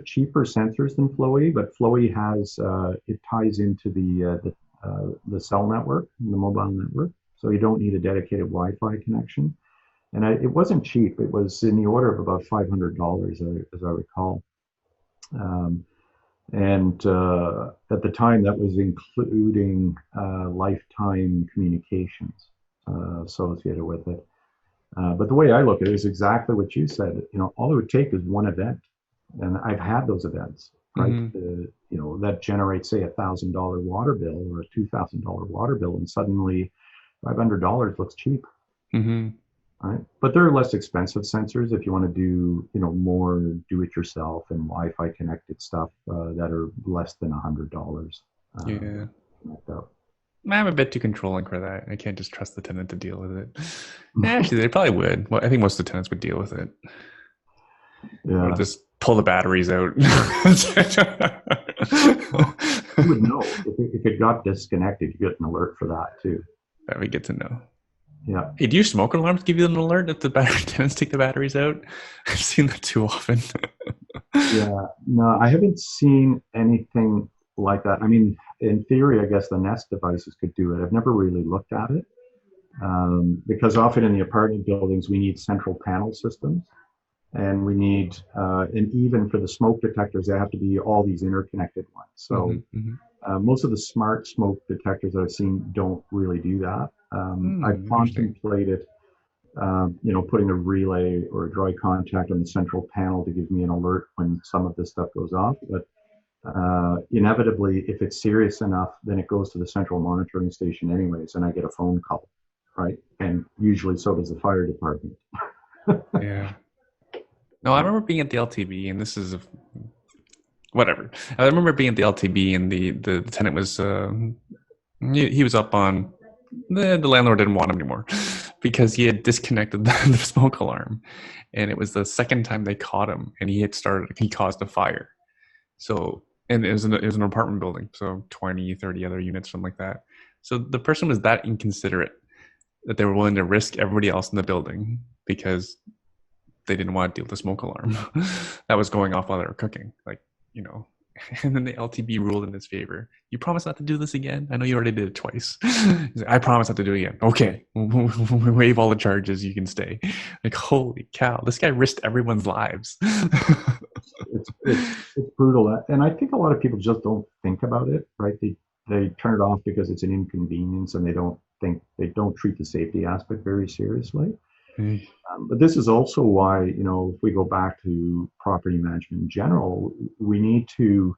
cheaper sensors than Flowy, but Flowy has it ties into the cell network, the mobile network, so you don't need a dedicated Wi-Fi connection. And it wasn't cheap; it was in the order of about $500, as I recall. Um, and at the time, that was including lifetime communications associated with it. But the way I look at it is exactly what you said. All it would take is one event, and I've had those events, right? Mm-hmm. That generates say $1,000 water bill or a $2,000 water bill, and suddenly $500 looks cheap, Mm-hmm. right? But there are less expensive sensors if you want to do more do-it-yourself and Wi-Fi connected stuff that are less than $100. Yeah. Like that. I'm a bit too controlling for that. I can't just trust the tenant to deal with it. Actually, they probably would. Well, I think most of the tenants would deal with it. Or Yeah. just pull the batteries out. Well, you would know if it got disconnected, you get an alert for that too. That'd be good to know. Yeah. Hey, do your smoke alarms give you an alert if the battery tenants take the batteries out? I've seen that too often. Yeah. No, I haven't seen anything like that. I mean, in theory, I guess the Nest devices could do it. I've never really looked at it because often in the apartment buildings, we need central panel systems. And we need, and even for the smoke detectors, they have to be all these interconnected ones. So Mm-hmm, mm-hmm. most of the smart smoke detectors that I've seen don't really do that. I've Interesting. contemplated, putting a relay or a dry contact on the central panel to give me an alert when some of this stuff goes off. But inevitably, if it's serious enough, then it goes to the central monitoring station anyways, and I get a phone call, right? And usually so does the fire department. Yeah. No, I remember being at the LTB, and this is whatever. I remember being at the LTB, and the tenant was he was up on the landlord didn't want him anymore because he had disconnected the smoke alarm, and it was the second time they caught him, and he caused a fire. So, and it was an apartment building, so 20, 30 other units, something like that. So the person was that inconsiderate that they were willing to risk everybody else in the building because they didn't want to deal with the smoke alarm that was going off while they were cooking. And then the LTB ruled in his favor. You promise not to do this again? I know you already did it twice. He's like, I promise not to do it again. Okay, we waive all the charges. You can stay. Like, holy cow, this guy risked everyone's lives. It's brutal, and I think a lot of people just don't think about it, right? They turn it off because it's an inconvenience, and they don't treat the safety aspect very seriously. But this is also why, if we go back to property management in general, we need to,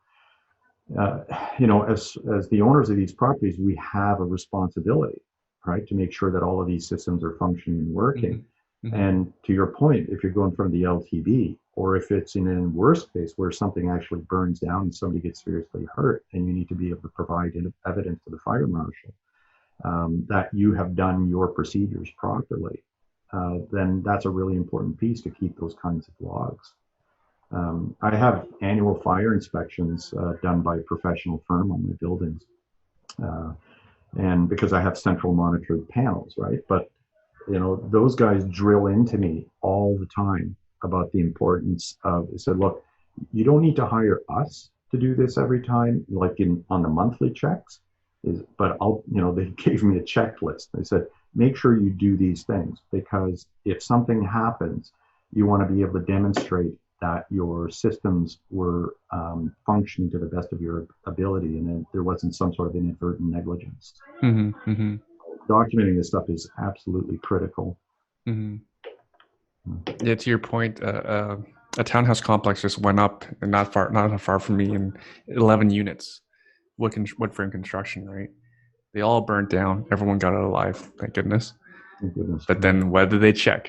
as the owners of these properties, we have a responsibility, right, to make sure that all of these systems are functioning and working. Mm-hmm. And to your point, if you're going from the LTB, or if it's in a worst case where something actually burns down and somebody gets seriously hurt, and you need to be able to provide evidence to the fire marshal that you have done your procedures properly. Then that's a really important piece to keep those kinds of logs. I have annual fire inspections done by a professional firm on my buildings. And because I have central monitored panels, right? But, those guys drill into me all the time about the importance of, they said, look, you don't need to hire us to do this every time, like on the monthly checks. But they gave me a checklist. They said, make sure you do these things, because if something happens, you want to be able to demonstrate that your systems were functioning to the best of your ability, and there wasn't some sort of inadvertent negligence. Mm-hmm, mm-hmm. Documenting this stuff is absolutely critical. Mm-hmm. Yeah, to your point, a townhouse complex just went up, and not far from me, in 11 units, wood frame construction. Right, they all burnt down. Everyone got out alive, thank goodness. Oh, goodness. But Yeah. then what did they check?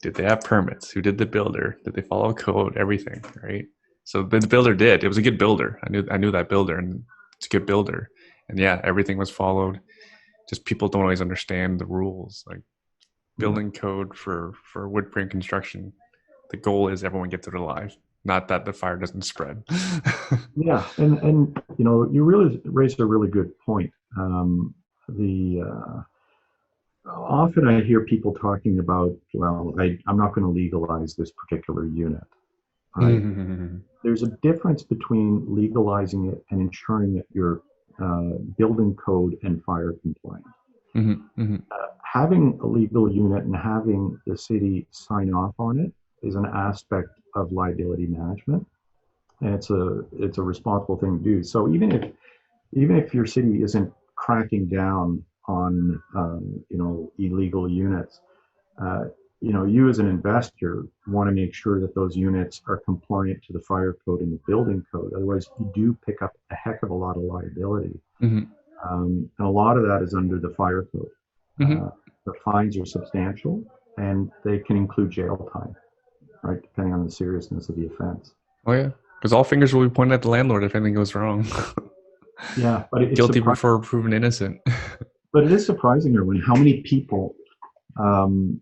Did they have permits? Who did the builder? Did they follow code? Everything, right? So the builder did. It was a good builder. I knew that builder, and it's a good builder. And yeah, everything was followed. Just people don't always understand the rules. Like Yeah. building code for wood frame construction, the goal is everyone gets it alive, not that the fire doesn't spread. Yeah. And, you really raised a really good point. The Often I hear people talking about, well, I'm not going to legalize this particular unit, right? Mm-hmm. There's a difference between legalizing it and ensuring that you're building code and fire compliant. Mm-hmm. Having a legal unit and having the city sign off on it is an aspect of liability management, and it's a responsible thing to do. So even if your city isn't cracking down on illegal units, uh, you as an investor want to make sure that those units are compliant to the fire code and the building code. Otherwise, you do pick up a heck of a lot of liability, Mm-hmm. and a lot of that is under the fire code. Mm-hmm. Uh, the fines are substantial, and they can include jail time, right, depending on the seriousness of the offense. Oh yeah, because all fingers will be pointed at the landlord if anything goes wrong. Yeah, but it's Guilty surprising. before proven innocent. But it is surprising, Erwin, how many people um,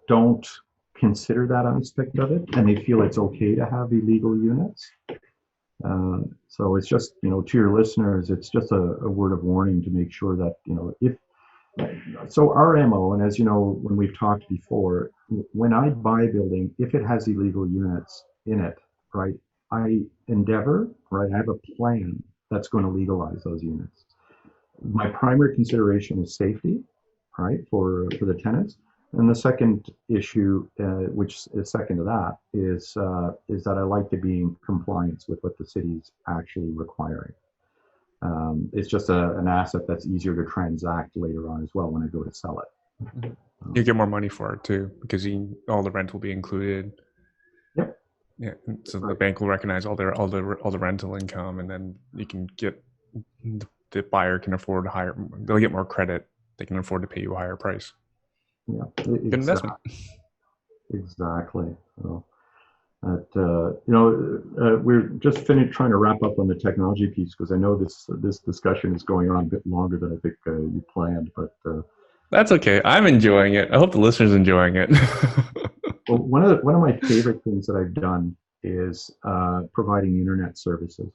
don't consider that aspect of it, and they feel it's okay to have illegal units. So it's just, to your listeners, it's just a word of warning to make sure that, if so our MO, and as you know, when we've talked before, when I buy a building, if it has illegal units in it, right, I endeavor, right, I have a plan that's going to legalize those units. My primary consideration is safety, right, for the tenants. And the second issue, which is second to that, is that I like to be in compliance with what the city's actually requiring. It's just an asset that's easier to transact later on as well when I go to sell it. You Um, get more money for it too because all the rent will be included. yep, Yeah, so the right. bank will recognize all the rental income, and then you can get the buyer can afford higher. They'll get more credit. They can afford to pay you a higher price. Yeah, Good investment. exactly. So, we're just trying to wrap up on the technology piece because I know this discussion is going on a bit longer than I think you planned. But That's okay. I'm enjoying it. I hope the listeners enjoying it. well, one of my favorite things that I've done is providing internet services.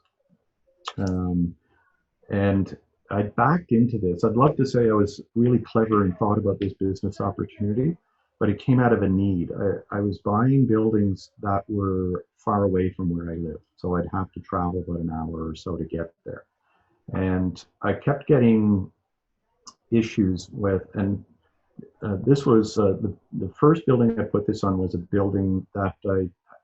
Um, And I backed into this. I'd love to say I was really clever and thought about this business opportunity, but it came out of a need. I was buying buildings that were far away from where I lived. So I'd have to travel about an hour or so to get there. And I kept getting issues with, and this was the first building I put this on was a building that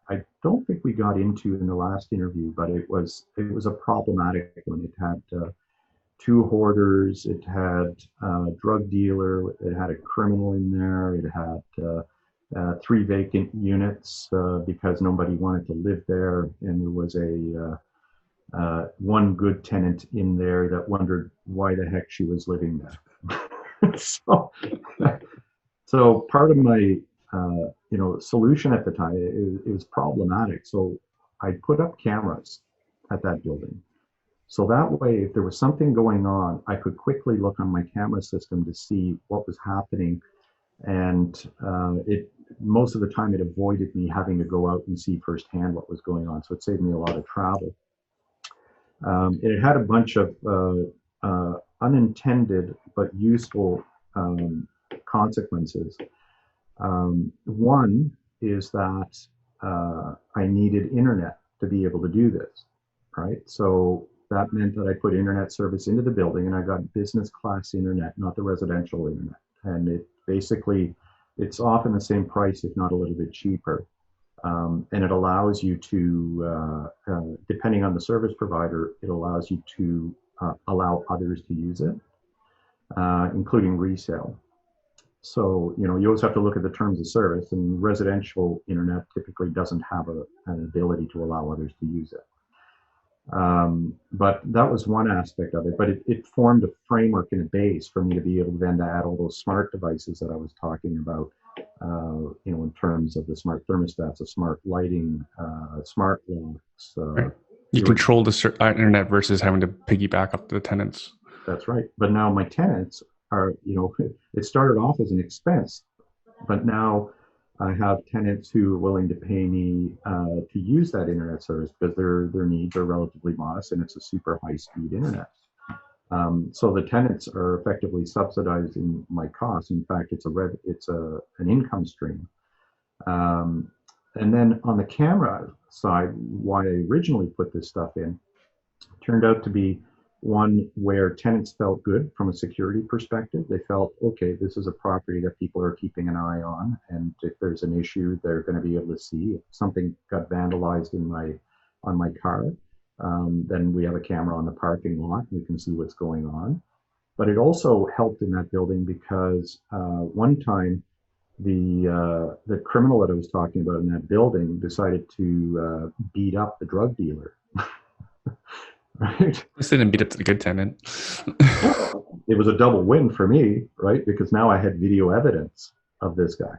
I don't think we got into in the last interview, but it was a problematic one. It had two hoarders. It had a drug dealer. It had a criminal in there. It had three vacant units because nobody wanted to live there, and there was a one good tenant in there that wondered why the heck she was living there. So part of my solution at the time, it was problematic. So I put up cameras at that building. So that way, if there was something going on, I could quickly look on my camera system to see what was happening. And it most of the time it avoided me having to go out and see firsthand what was going on. So it saved me a lot of travel. It had a bunch of unintended but useful consequences. One is that I needed internet to be able to do this, right? So that meant that I put internet service into the building and I got business class internet, not the residential internet. And it's often the same price, if not a little bit cheaper. And it allows you to, depending on the service provider, it allows you to allow others to use it, including resale. So, you always have to look at the terms of service, and residential internet typically doesn't have an ability to allow others to use it. But that was one aspect of it. But it formed a framework and a base for me to be able then to add all those smart devices that I was talking about. In terms of the smart thermostats, the smart lighting, smart locks. Right. You control the internet versus having to piggyback up the tenants. That's right. But now my tenants are, it started off as an expense, but now I have tenants who are willing to pay me to use that internet service because their needs are relatively modest and it's a super high speed internet. So the tenants are effectively subsidizing my costs. In fact, it's an income stream. Um, and then on the camera side, why I originally put this stuff in turned out to be one where tenants felt good from a security perspective. They felt, okay, this is a property that people are keeping an eye on, and if there's an issue, they're going to be able to see. If something got vandalized on my car, then we have a camera on the parking lot. We can see what's going on. But it also helped in that building because one time the criminal that I was talking about in that building decided to beat up the drug dealer. Right? This didn't beat up the good tenant. It was a double win for me, right? Because now I had video evidence of this guy.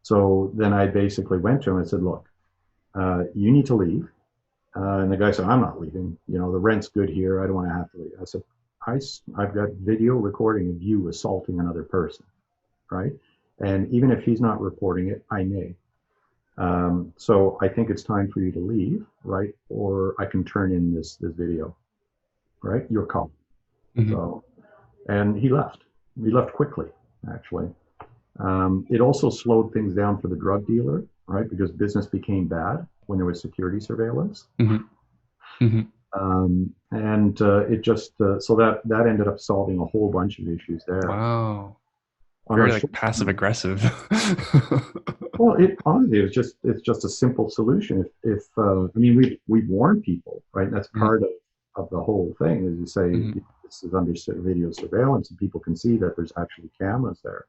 So then I basically went to him and said, look, you need to leave. And the guy said, I'm not leaving. The rent's good here. I don't want to have to leave. I said, I've got video recording of you assaulting another person, right? And even if he's not reporting it, I may. So I think it's time for you to leave, right? Or I can turn in this video, right? Your call. Mm-hmm. So, and he left. He left quickly, actually. It also slowed things down for the drug dealer, right? Because business became bad when there was security surveillance. Mm-hmm. Mm-hmm. It just so that ended up solving a whole bunch of issues there. Wow. Very like passive aggressive. Well, it's just a simple solution. If we warn people, right? That's part of the whole thing. Is you say this is under video surveillance, and people can see that there's actually cameras there.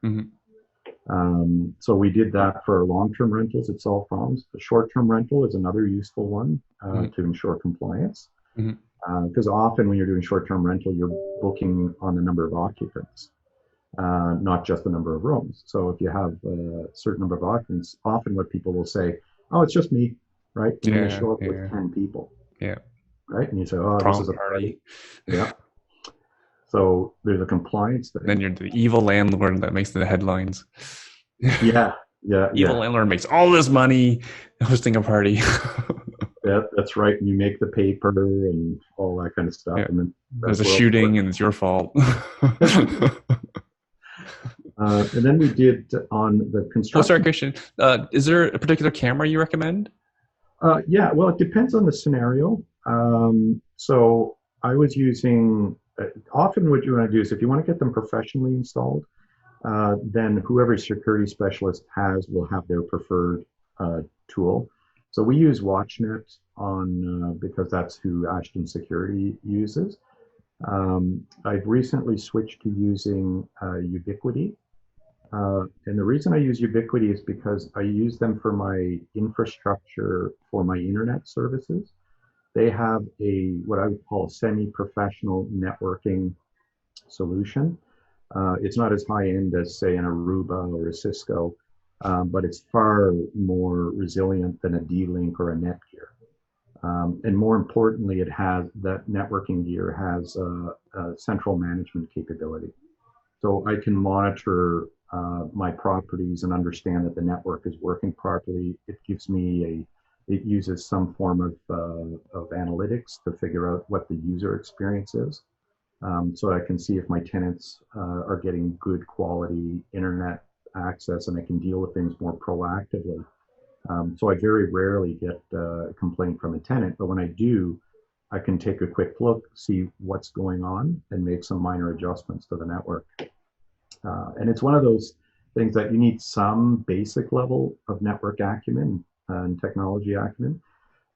So we did that for long-term rentals. It solved problems. The short-term rental is another useful one to ensure compliance. Because often when you're doing short-term rental, you're booking on the number of occupants. Not just the number of rooms. So if you have a certain number of occupants, often what people will say, oh, it's just me, right? And then they show up with 10 people. Yeah. Right? And you say, oh, this is a party. Yeah. So there's a compliance thing. Then you're the evil landlord that makes the headlines. Yeah. Evil landlord makes all this money hosting a party. That's right. And you make the paper and all that kind of stuff. Yeah. And then there's a shooting and it's your fault. And then we did on the construction. Oh, sorry, Christian. Is there a particular camera you recommend? Yeah, well, it depends on the scenario. So I was using, often what you want to do is if you want to get them professionally installed, then whoever security specialist will have their preferred tool. So we use WatchNet because that's who Ashton Security uses. I've recently switched to using Ubiquiti. And the reason I use Ubiquiti is because I use them for my infrastructure for my internet services. They have what I would call a semi-professional networking solution. It's not as high-end as, say, an Aruba or a Cisco, but it's far more resilient than a D-Link or a Netgear. And more importantly, that networking gear has a central management capability. So I can monitor my properties and understand that the network is working properly. It uses some form of analytics to figure out what the user experience is. So I can see if my tenants are getting good quality internet access, and I can deal with things more proactively. So I very rarely get a complaint from a tenant, but when I do, I can take a quick look, see what's going on, and make some minor adjustments to the network. And it's one of those things that you need some basic level of network acumen and technology acumen,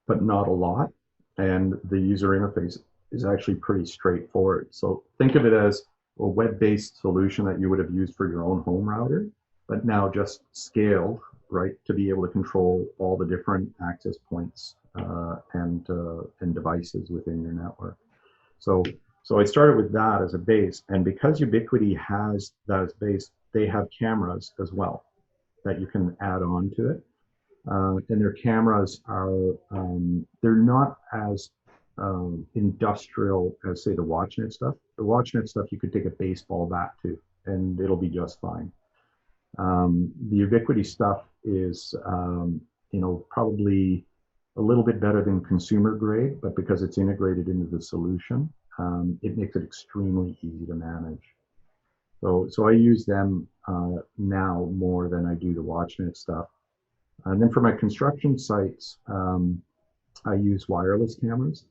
but not a lot. And the user interface is actually pretty straightforward. So think of it as a web-based solution that you would have used for your own home router, but now just scaled, right, to be able to control all the different access points and devices within your network. So so I started with that as a base, and because Ubiquiti has that as base, they have cameras as well that you can add on to it. And their cameras are they're not as industrial as say the WatchNet stuff. The WatchNet stuff you could take a baseball bat to, and it'll be just fine. The Ubiquiti stuff is probably a little bit better than consumer grade, but because it's integrated into the solution, it makes it extremely easy to manage. So I use them now more than I do the WatchNet stuff. And then for my construction sites, I use wireless cameras.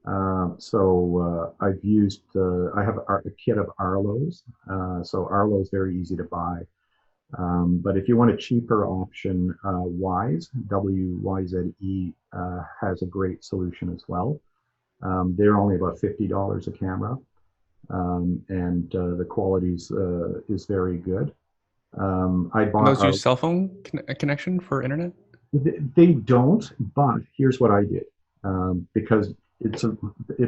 I've used, I have a kit of Arlo's. So Arlo is very easy to buy. But if you want a cheaper option, Wyze, WYZE, has a great solution as well. They're only about $50 a camera, and the quality is very good. I And bought those use cell phone connection for internet? They don't, but here's what I did, because it's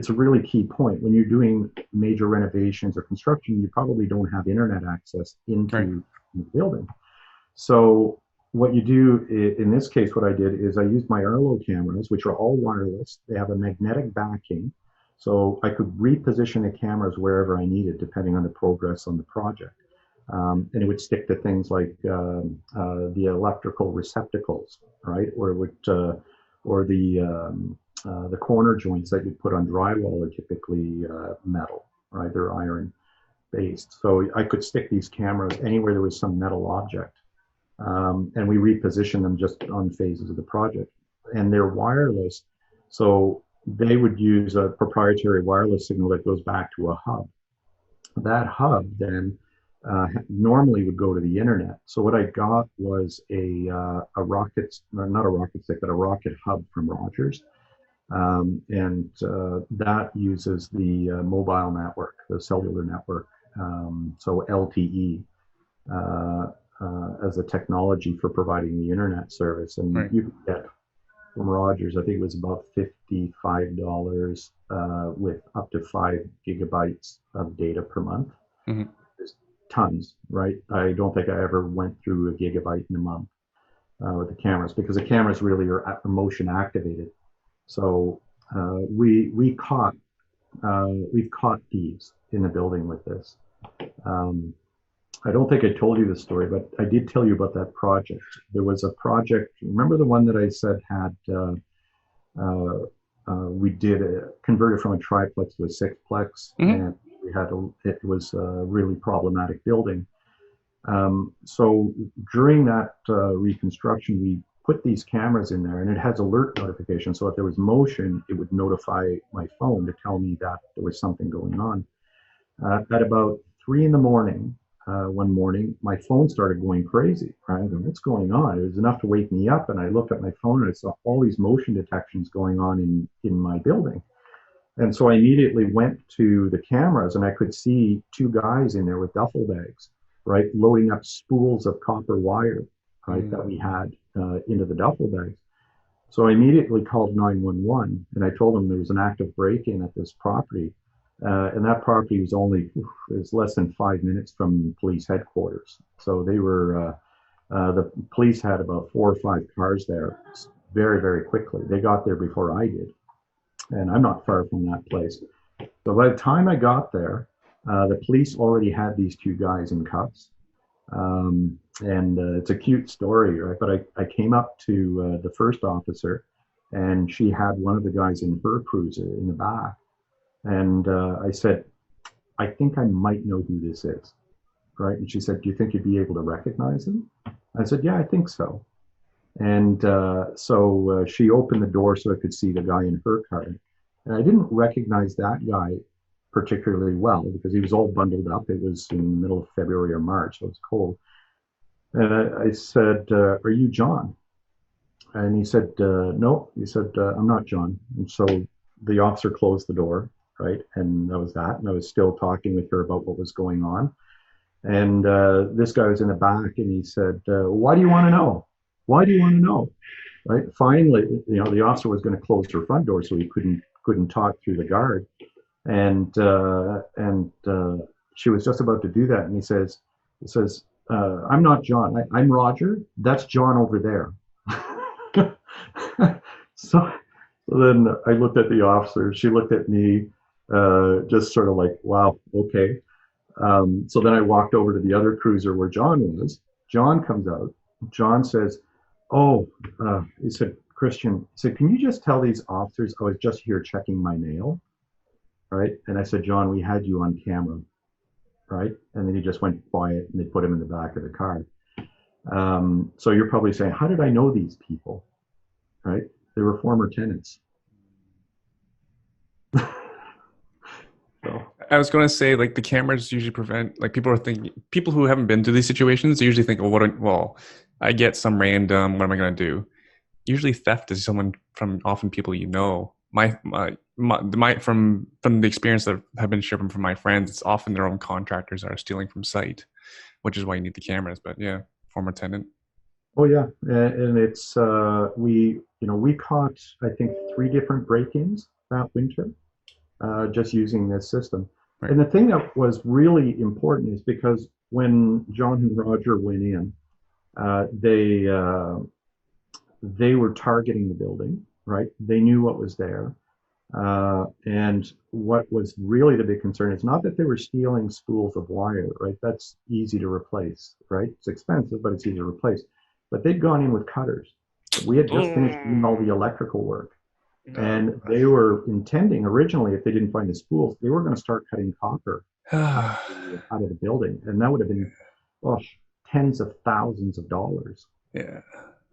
a really key point. When you're doing major renovations or construction, you probably don't have internet access into the building. So what you do in this case, what I did is I used my Arlo cameras, which are all wireless. They have a magnetic backing, so I could reposition the cameras wherever I needed, depending on the progress on the project. And it would stick to things like the electrical receptacles, right? Or it would, or the corner joints that you put on drywall are typically metal, right? They're iron based. So I could stick these cameras anywhere there was some metal object, and we reposition them just on phases of the project. And they're wireless, so they would use a proprietary wireless signal that goes back to a hub. That hub then normally would go to the internet. So what I got was a rocket, not a rocket stick, but a rocket hub from Rogers. And that uses the mobile network, the cellular network, so LTE, as a technology for providing the internet service. And you could get from Rogers, I think it was about $55 with up to 5 GB of data per month. Mm-hmm. Tons, right? I don't think I ever went through a gigabyte in a month with the cameras, because the cameras really are motion activated. So we've caught thieves in the building with this. I don't think I told you this story, but I did tell you about that project. There was a project. Remember the one that I said had we did converted from a triplex to a sixplex, and we had it was a really problematic building. So during that reconstruction, we put these cameras in there, and it has alert notification. So if there was motion, it would notify my phone to tell me that there was something going on. At about 3 in the morning, one morning, my phone started going crazy. Right? I go, what's going on? It was enough to wake me up, and I looked at my phone and I saw all these motion detections going on in my building. And so I immediately went to the cameras, and I could see 2 guys in there with duffel bags, right, loading up spools of copper wire, right, that we had into the duffel bags. So I immediately called 911, and I told them there was an active break-in at this property. And that property was was less than 5 minutes from police headquarters. So they were, the police had about 4 or 5 cars there very, very quickly. They got there before I did. And I'm not far from that place. So by the time I got there, the police already had these 2 guys in cuffs. It's a cute story, right? But I came up to the first officer, and she had one of the guys in her cruiser in the back. And I said, I think I might know who this is, right? And she said, do you think you'd be able to recognize him? I said, yeah, I think so. And so she opened the door so I could see the guy in her car. And I didn't recognize that guy particularly well because he was all bundled up. It was in the middle of February or March, so it was cold. And I said, are you John? And he said, no. He said, I'm not John. And so the officer closed the door, right? And that was that. And I was still talking with her about what was going on. And this guy was in the back, and he said, why do you want to know? Why do you want to know? right? Finally, the officer was going to close her front door so he couldn't talk through the guard, and she was just about to do that, and he says, I'm not John. I'm Roger. That's John over there. so, so then I looked at the officer. She looked at me, just sort of like, wow, okay. So then I walked over to the other cruiser where John was. John comes out. John says, "Oh," he said, "Christian," he said, "can you just tell these officers I was just here checking my mail?" Right? And I said, "John, we had you on camera." Right? And then he just went quiet, and they put him in the back of the car. So you're probably saying, how did I know these people? Right? They were former tenants. So, I was going to say, like, the cameras usually prevent, like, people who haven't been through these situations usually think, well, well, I get some random, what am I going to do? Usually theft is someone from often people you know. From the experience that have been shared from my friends, it's often their own contractors that are stealing from site, which is why you need the cameras. But yeah, former tenant. oh yeah, and it's we caught, I think, 3 different break-ins that winter, just using this system. Right. And the thing that was really important is because when John and Roger went in, uh, they uh, they were targeting the building, right? They knew what was there. And what was really the big concern is not that they were stealing spools of wire, right? That's easy to replace, right? It's expensive, but it's easy to replace. But they'd gone in with cutters. We had just finished doing all the electrical work. No. And they were intending originally, if they didn't find the spools, they were going to start cutting copper out of the building. And that would have been, oh, tens of thousands of dollars. Yeah.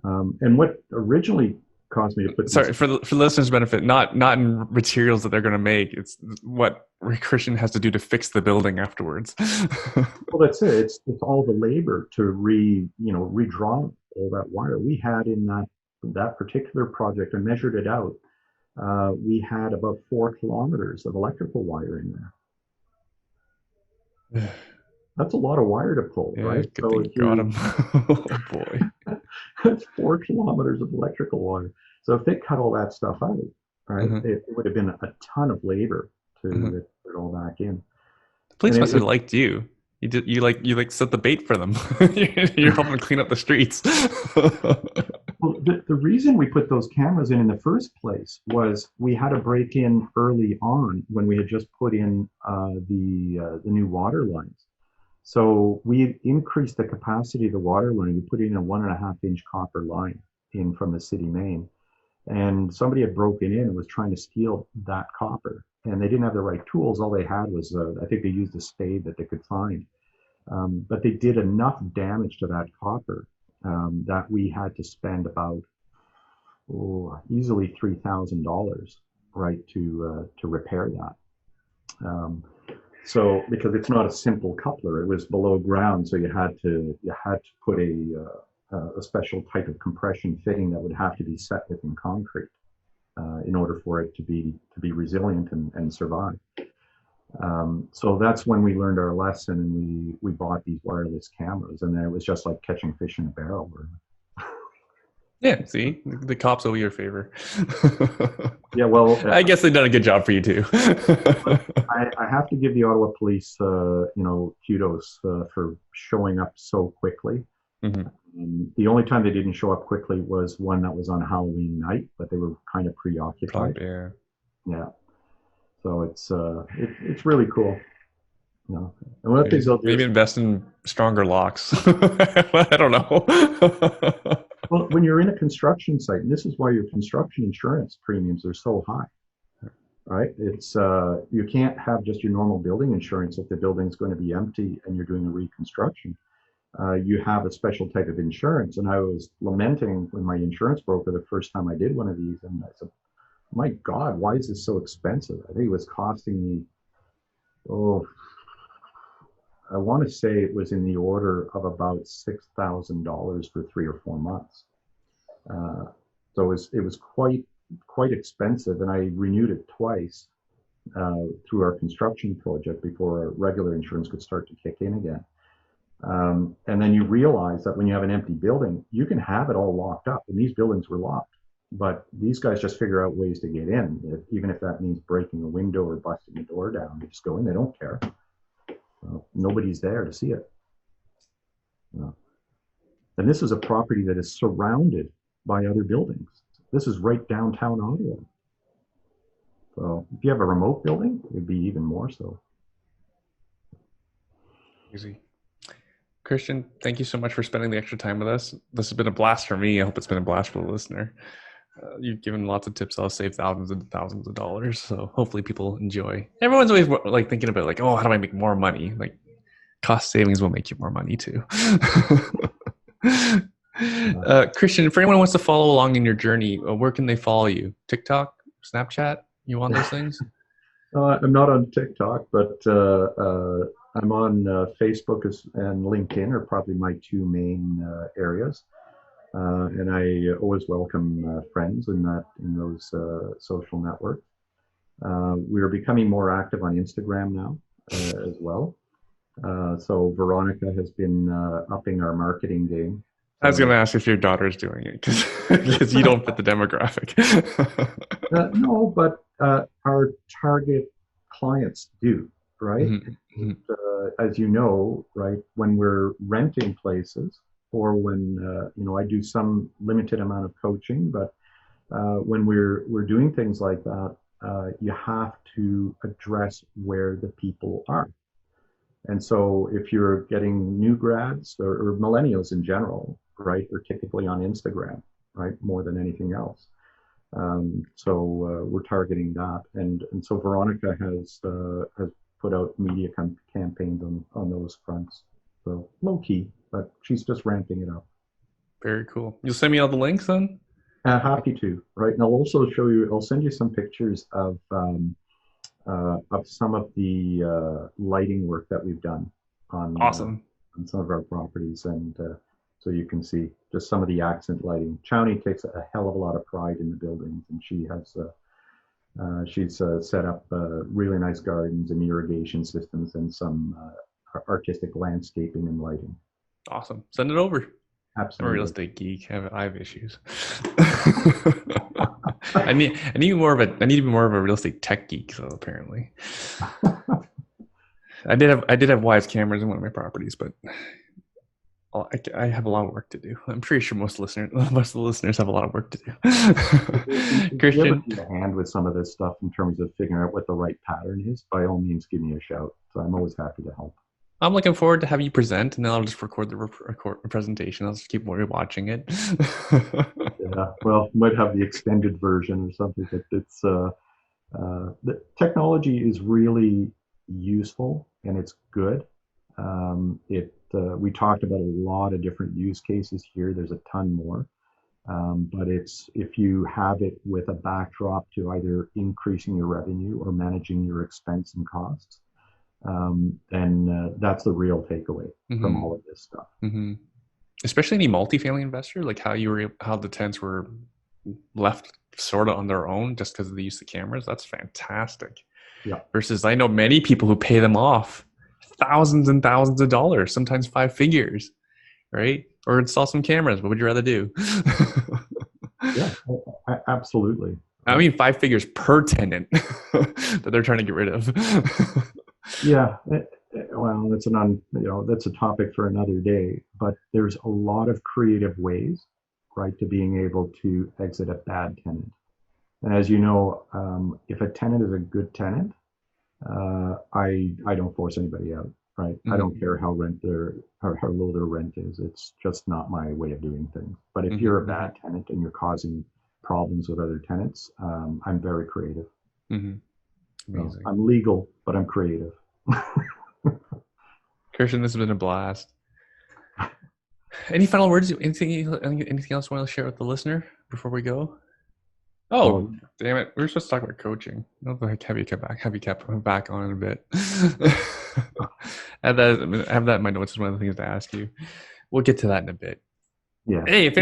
And what originally caused me to put these. Sorry for the listeners' benefit. Not in materials that they're going to make. It's what Christian has to do to fix the building afterwards. Well, that's it. It's all the labor to redraw all that wire. We had in that particular project, I measured it out. We had about 4 kilometers of electrical wire in there. That's a lot of wire to pull, Yeah, right? good So thing if you got you him. Oh boy. that's 4 kilometers of electrical wire. So if they cut all that stuff out, right, Mm-hmm. it would have been a ton of labor Mm-hmm. to put it all back in. The And police must have liked you. You set the bait for them. You're helping clean up the streets. well, the reason we put those cameras in the first place was we had a break in early on when we had just put in the new water lines. So we increased the capacity of the water line. We put in a 1.5 inch copper line in from the city main, and somebody had broken in and was trying to steal that copper. And they didn't have the right tools. All they had was, I think they used a spade that they could find. But they did enough damage to that copper that we had to spend about easily $3,000, right, to repair that. So because it's not a simple coupler, it was below ground, so you had to put a special type of compression fitting that would have to be set within concrete in order for it to be resilient and survive. So that's when we learned our lesson, and we bought these wireless cameras, and then it was just like catching fish in a barrel. Yeah, see, the cops owe your favor. Yeah, well, I guess they've done a good job for you too. I have to give the Ottawa police, kudos for showing up so quickly. Mm-hmm. The only time they didn't show up quickly was one that was on Halloween night, but they were kind of preoccupied. Probably, yeah. Yeah, so it's really cool. And one of the things they'll do Maybe is, invest in stronger locks. I don't know. well, when you're in a construction site, and this is why your construction insurance premiums are so high, right? It's you can't have just your normal building insurance if the building's going to be empty and you're doing a reconstruction. You have a special type of insurance. And I was lamenting with my insurance broker the first time I did one of these, and I said, "My God, why is this so expensive?" I think it was costing me, I want to say it was in the order of about $6,000 for 3 or 4 months. Uh, so it was quite expensive, and I renewed it twice through our construction project before our regular insurance could start to kick in again. And then you realize that when you have an empty building, you can have it all locked up. And these buildings were locked. But these guys just figure out ways to get in, even if that means breaking a window or busting a door down. They just go in, they don't care. Nobody's there to see it. And this is a property that is surrounded by other buildings. This is right downtown Ottawa. So if you have a remote building, it'd be even more so. Easy. Christian, thank you so much for spending the extra time with us. This has been a blast for me. I hope it's been a blast for the listener. You've given lots of tips. I'll save thousands and thousands of dollars. So hopefully people enjoy. Everyone's always like thinking about like, oh, how do I make more money? Like cost savings will make you more money too. Christian, for anyone who wants to follow along in your journey, where can they follow you? TikTok, Snapchat? You on those things? I'm not on TikTok, but I'm on Facebook and LinkedIn are probably my two main areas. And I always welcome friends in those social networks. We're becoming more active on Instagram now as well. So Veronica has been upping our marketing game. I was going to ask if your daughter's doing it because you don't fit the demographic. No, but our target clients do, right? Mm-hmm. As you know, right, when we're renting places or when, I do some limited amount of coaching, but when we're doing things like that, you have to address where the people are. And so if you're getting new grads or millennials in general, right, are typically on Instagram, right, more than anything else. So we're targeting that. And so Veronica has put out media campaigns on those fronts. So low key, but she's just ramping it up. Very cool. You'll send me all the links then? Happy to, right? And I'll send you some pictures of some of the lighting work that we've done on some of our properties, and so you can see just some of the accent lighting. Chownie takes a hell of a lot of pride in the buildings, and she's set up really nice gardens and irrigation systems and some artistic landscaping and lighting. Awesome. Send it over. Absolutely. I'm a real estate geek. I have issues. I need to be more of a real estate tech geek, so apparently. I did have Wise cameras in one of my properties, but I have a lot of work to do. I'm pretty sure most of the listeners have a lot of work to do. Christian, you ever need a hand with some of this stuff in terms of figuring out what the right pattern is, by all means, give me a shout. So I'm always happy to help. I'm looking forward to have you present, and then I'll just record the presentation. I'll just keep watching it. Yeah, well, might have the extended version or something. But it's the technology is really useful and it's good. We talked about a lot of different use cases here. There's a ton more, but it's if you have it with a backdrop to either increasing your revenue or managing your expense and costs. Then that's the real takeaway from all of this stuff. Mm-hmm. Especially any multifamily investor, like how the tenants were left sort of on their own just because of the use of cameras. That's fantastic. Yeah. Versus I know many people who pay them off thousands and thousands of dollars, sometimes 5 figures, right? Or install some cameras. What would you rather do? Yeah, absolutely. I mean, 5 figures per tenant that they're trying to get rid of. Yeah, well, that's a topic for another day. But there's a lot of creative ways, right, to being able to exit a bad tenant. And as you know, if a tenant is a good tenant, I don't force anybody out, right? I don't care how low their rent is. It's just not my way of doing things. But if you're a bad tenant and you're causing problems with other tenants, I'm very creative. So I'm legal, but I'm creative. Christian, this has been a blast. Any final words? Anything else you want to share with the listener before we go? Oh, damn it! We were supposed to talk about coaching. I'll have you kept back on it a bit. have that in my notes is one of the things to ask you. We'll get to that in a bit. Yeah. Hey,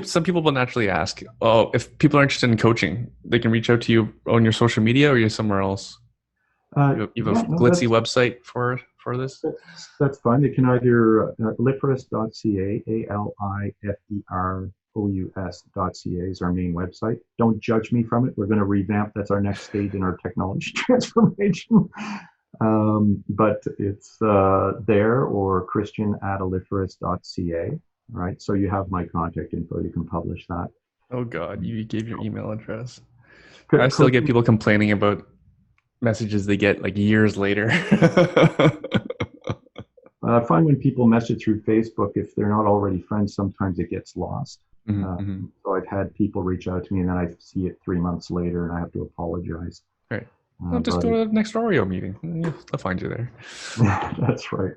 some people will naturally ask, oh, if people are interested in coaching, they can reach out to you on your social media or you're somewhere else. You have a glitzy website for for this? That's fine. They can either liferous.ca, aliferous.ca is our main website. Don't judge me from it. We're going to revamp. That's our next stage in our technology transformation. But it's there, or christian@aliferous.ca, right? So you have my contact info. You can publish that. Oh God, you gave your email address. I still get people complaining about messages they get like years later. I find when people message through Facebook, if they're not already friends, sometimes it gets lost. So I've had people reach out to me, and then I see it 3 months later, and I have to apologize. Right. Well, just go to the next Oreo meeting. They'll find you there. That's right.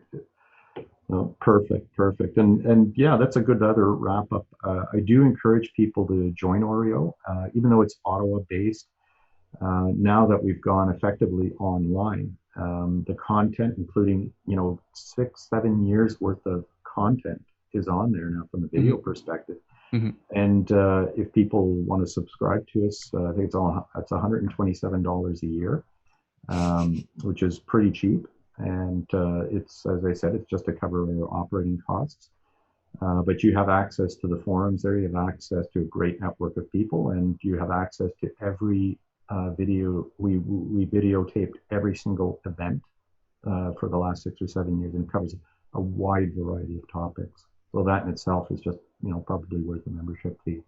No, perfect. And yeah, that's a good other wrap up. I do encourage people to join Oreo, even though it's Ottawa based. Now that we've gone effectively online, the content, including 6-7 years worth of content, is on there now from a video perspective. And if people want to subscribe to us, I think it's $127 a year, which is pretty cheap. And it's, as I said, it's just to cover our operating costs. But you have access to the forums there. You have access to a great network of people, and you have access to every video. We videotaped every single event for the last 6 or 7 years, and it covers a wide variety of topics. So that in itself is just probably worth a membership fee.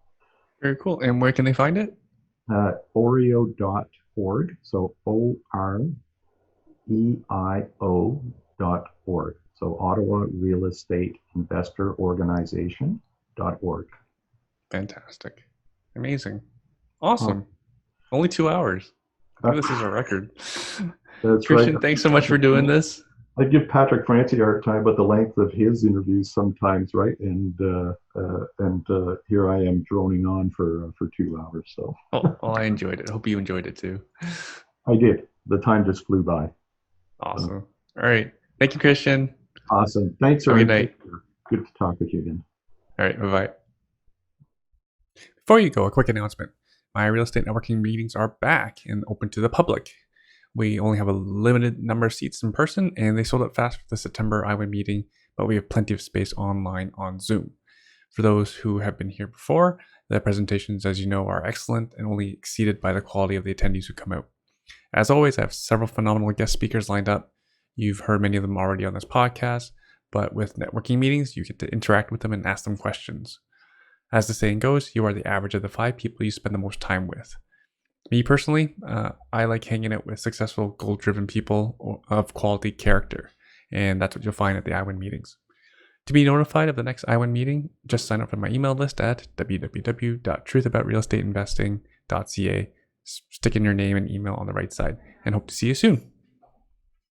Very cool. And where can they find it? Oreo.org. So OREIO.org. So Ottawa Real Estate Investor Organization.org. Fantastic. Amazing. Awesome. Only 2 hours. I think this is a record. That's Christian, right. thanks so much for doing this. I give Patrick Francie a hard time about the length of his interviews sometimes, right? And here I am droning on for 2 hours. So. Well, I enjoyed it. I hope you enjoyed it too. I did. The time just flew by. Awesome. All right. Thank you, Christian. Awesome. Thanks, Good night. Good to talk with you again. All right. Bye-bye. Before you go, a quick announcement. My real estate networking meetings are back and open to the public. We only have a limited number of seats in person, and they sold out fast for the September IWIN meeting, but we have plenty of space online on Zoom. For those who have been here before, the presentations, as you know, are excellent and only exceeded by the quality of the attendees who come out. As always, I have several phenomenal guest speakers lined up. You've heard many of them already on this podcast, but with networking meetings, you get to interact with them and ask them questions. As the saying goes, you are the average of the 5 people you spend the most time with. Me personally, I like hanging out with successful, goal-driven people of quality character, and that's what you'll find at the IWIN meetings. To be notified of the next IWIN meeting, just sign up for my email list at www.truthaboutrealestateinvesting.ca. Stick in your name and email on the right side, and hope to see you soon.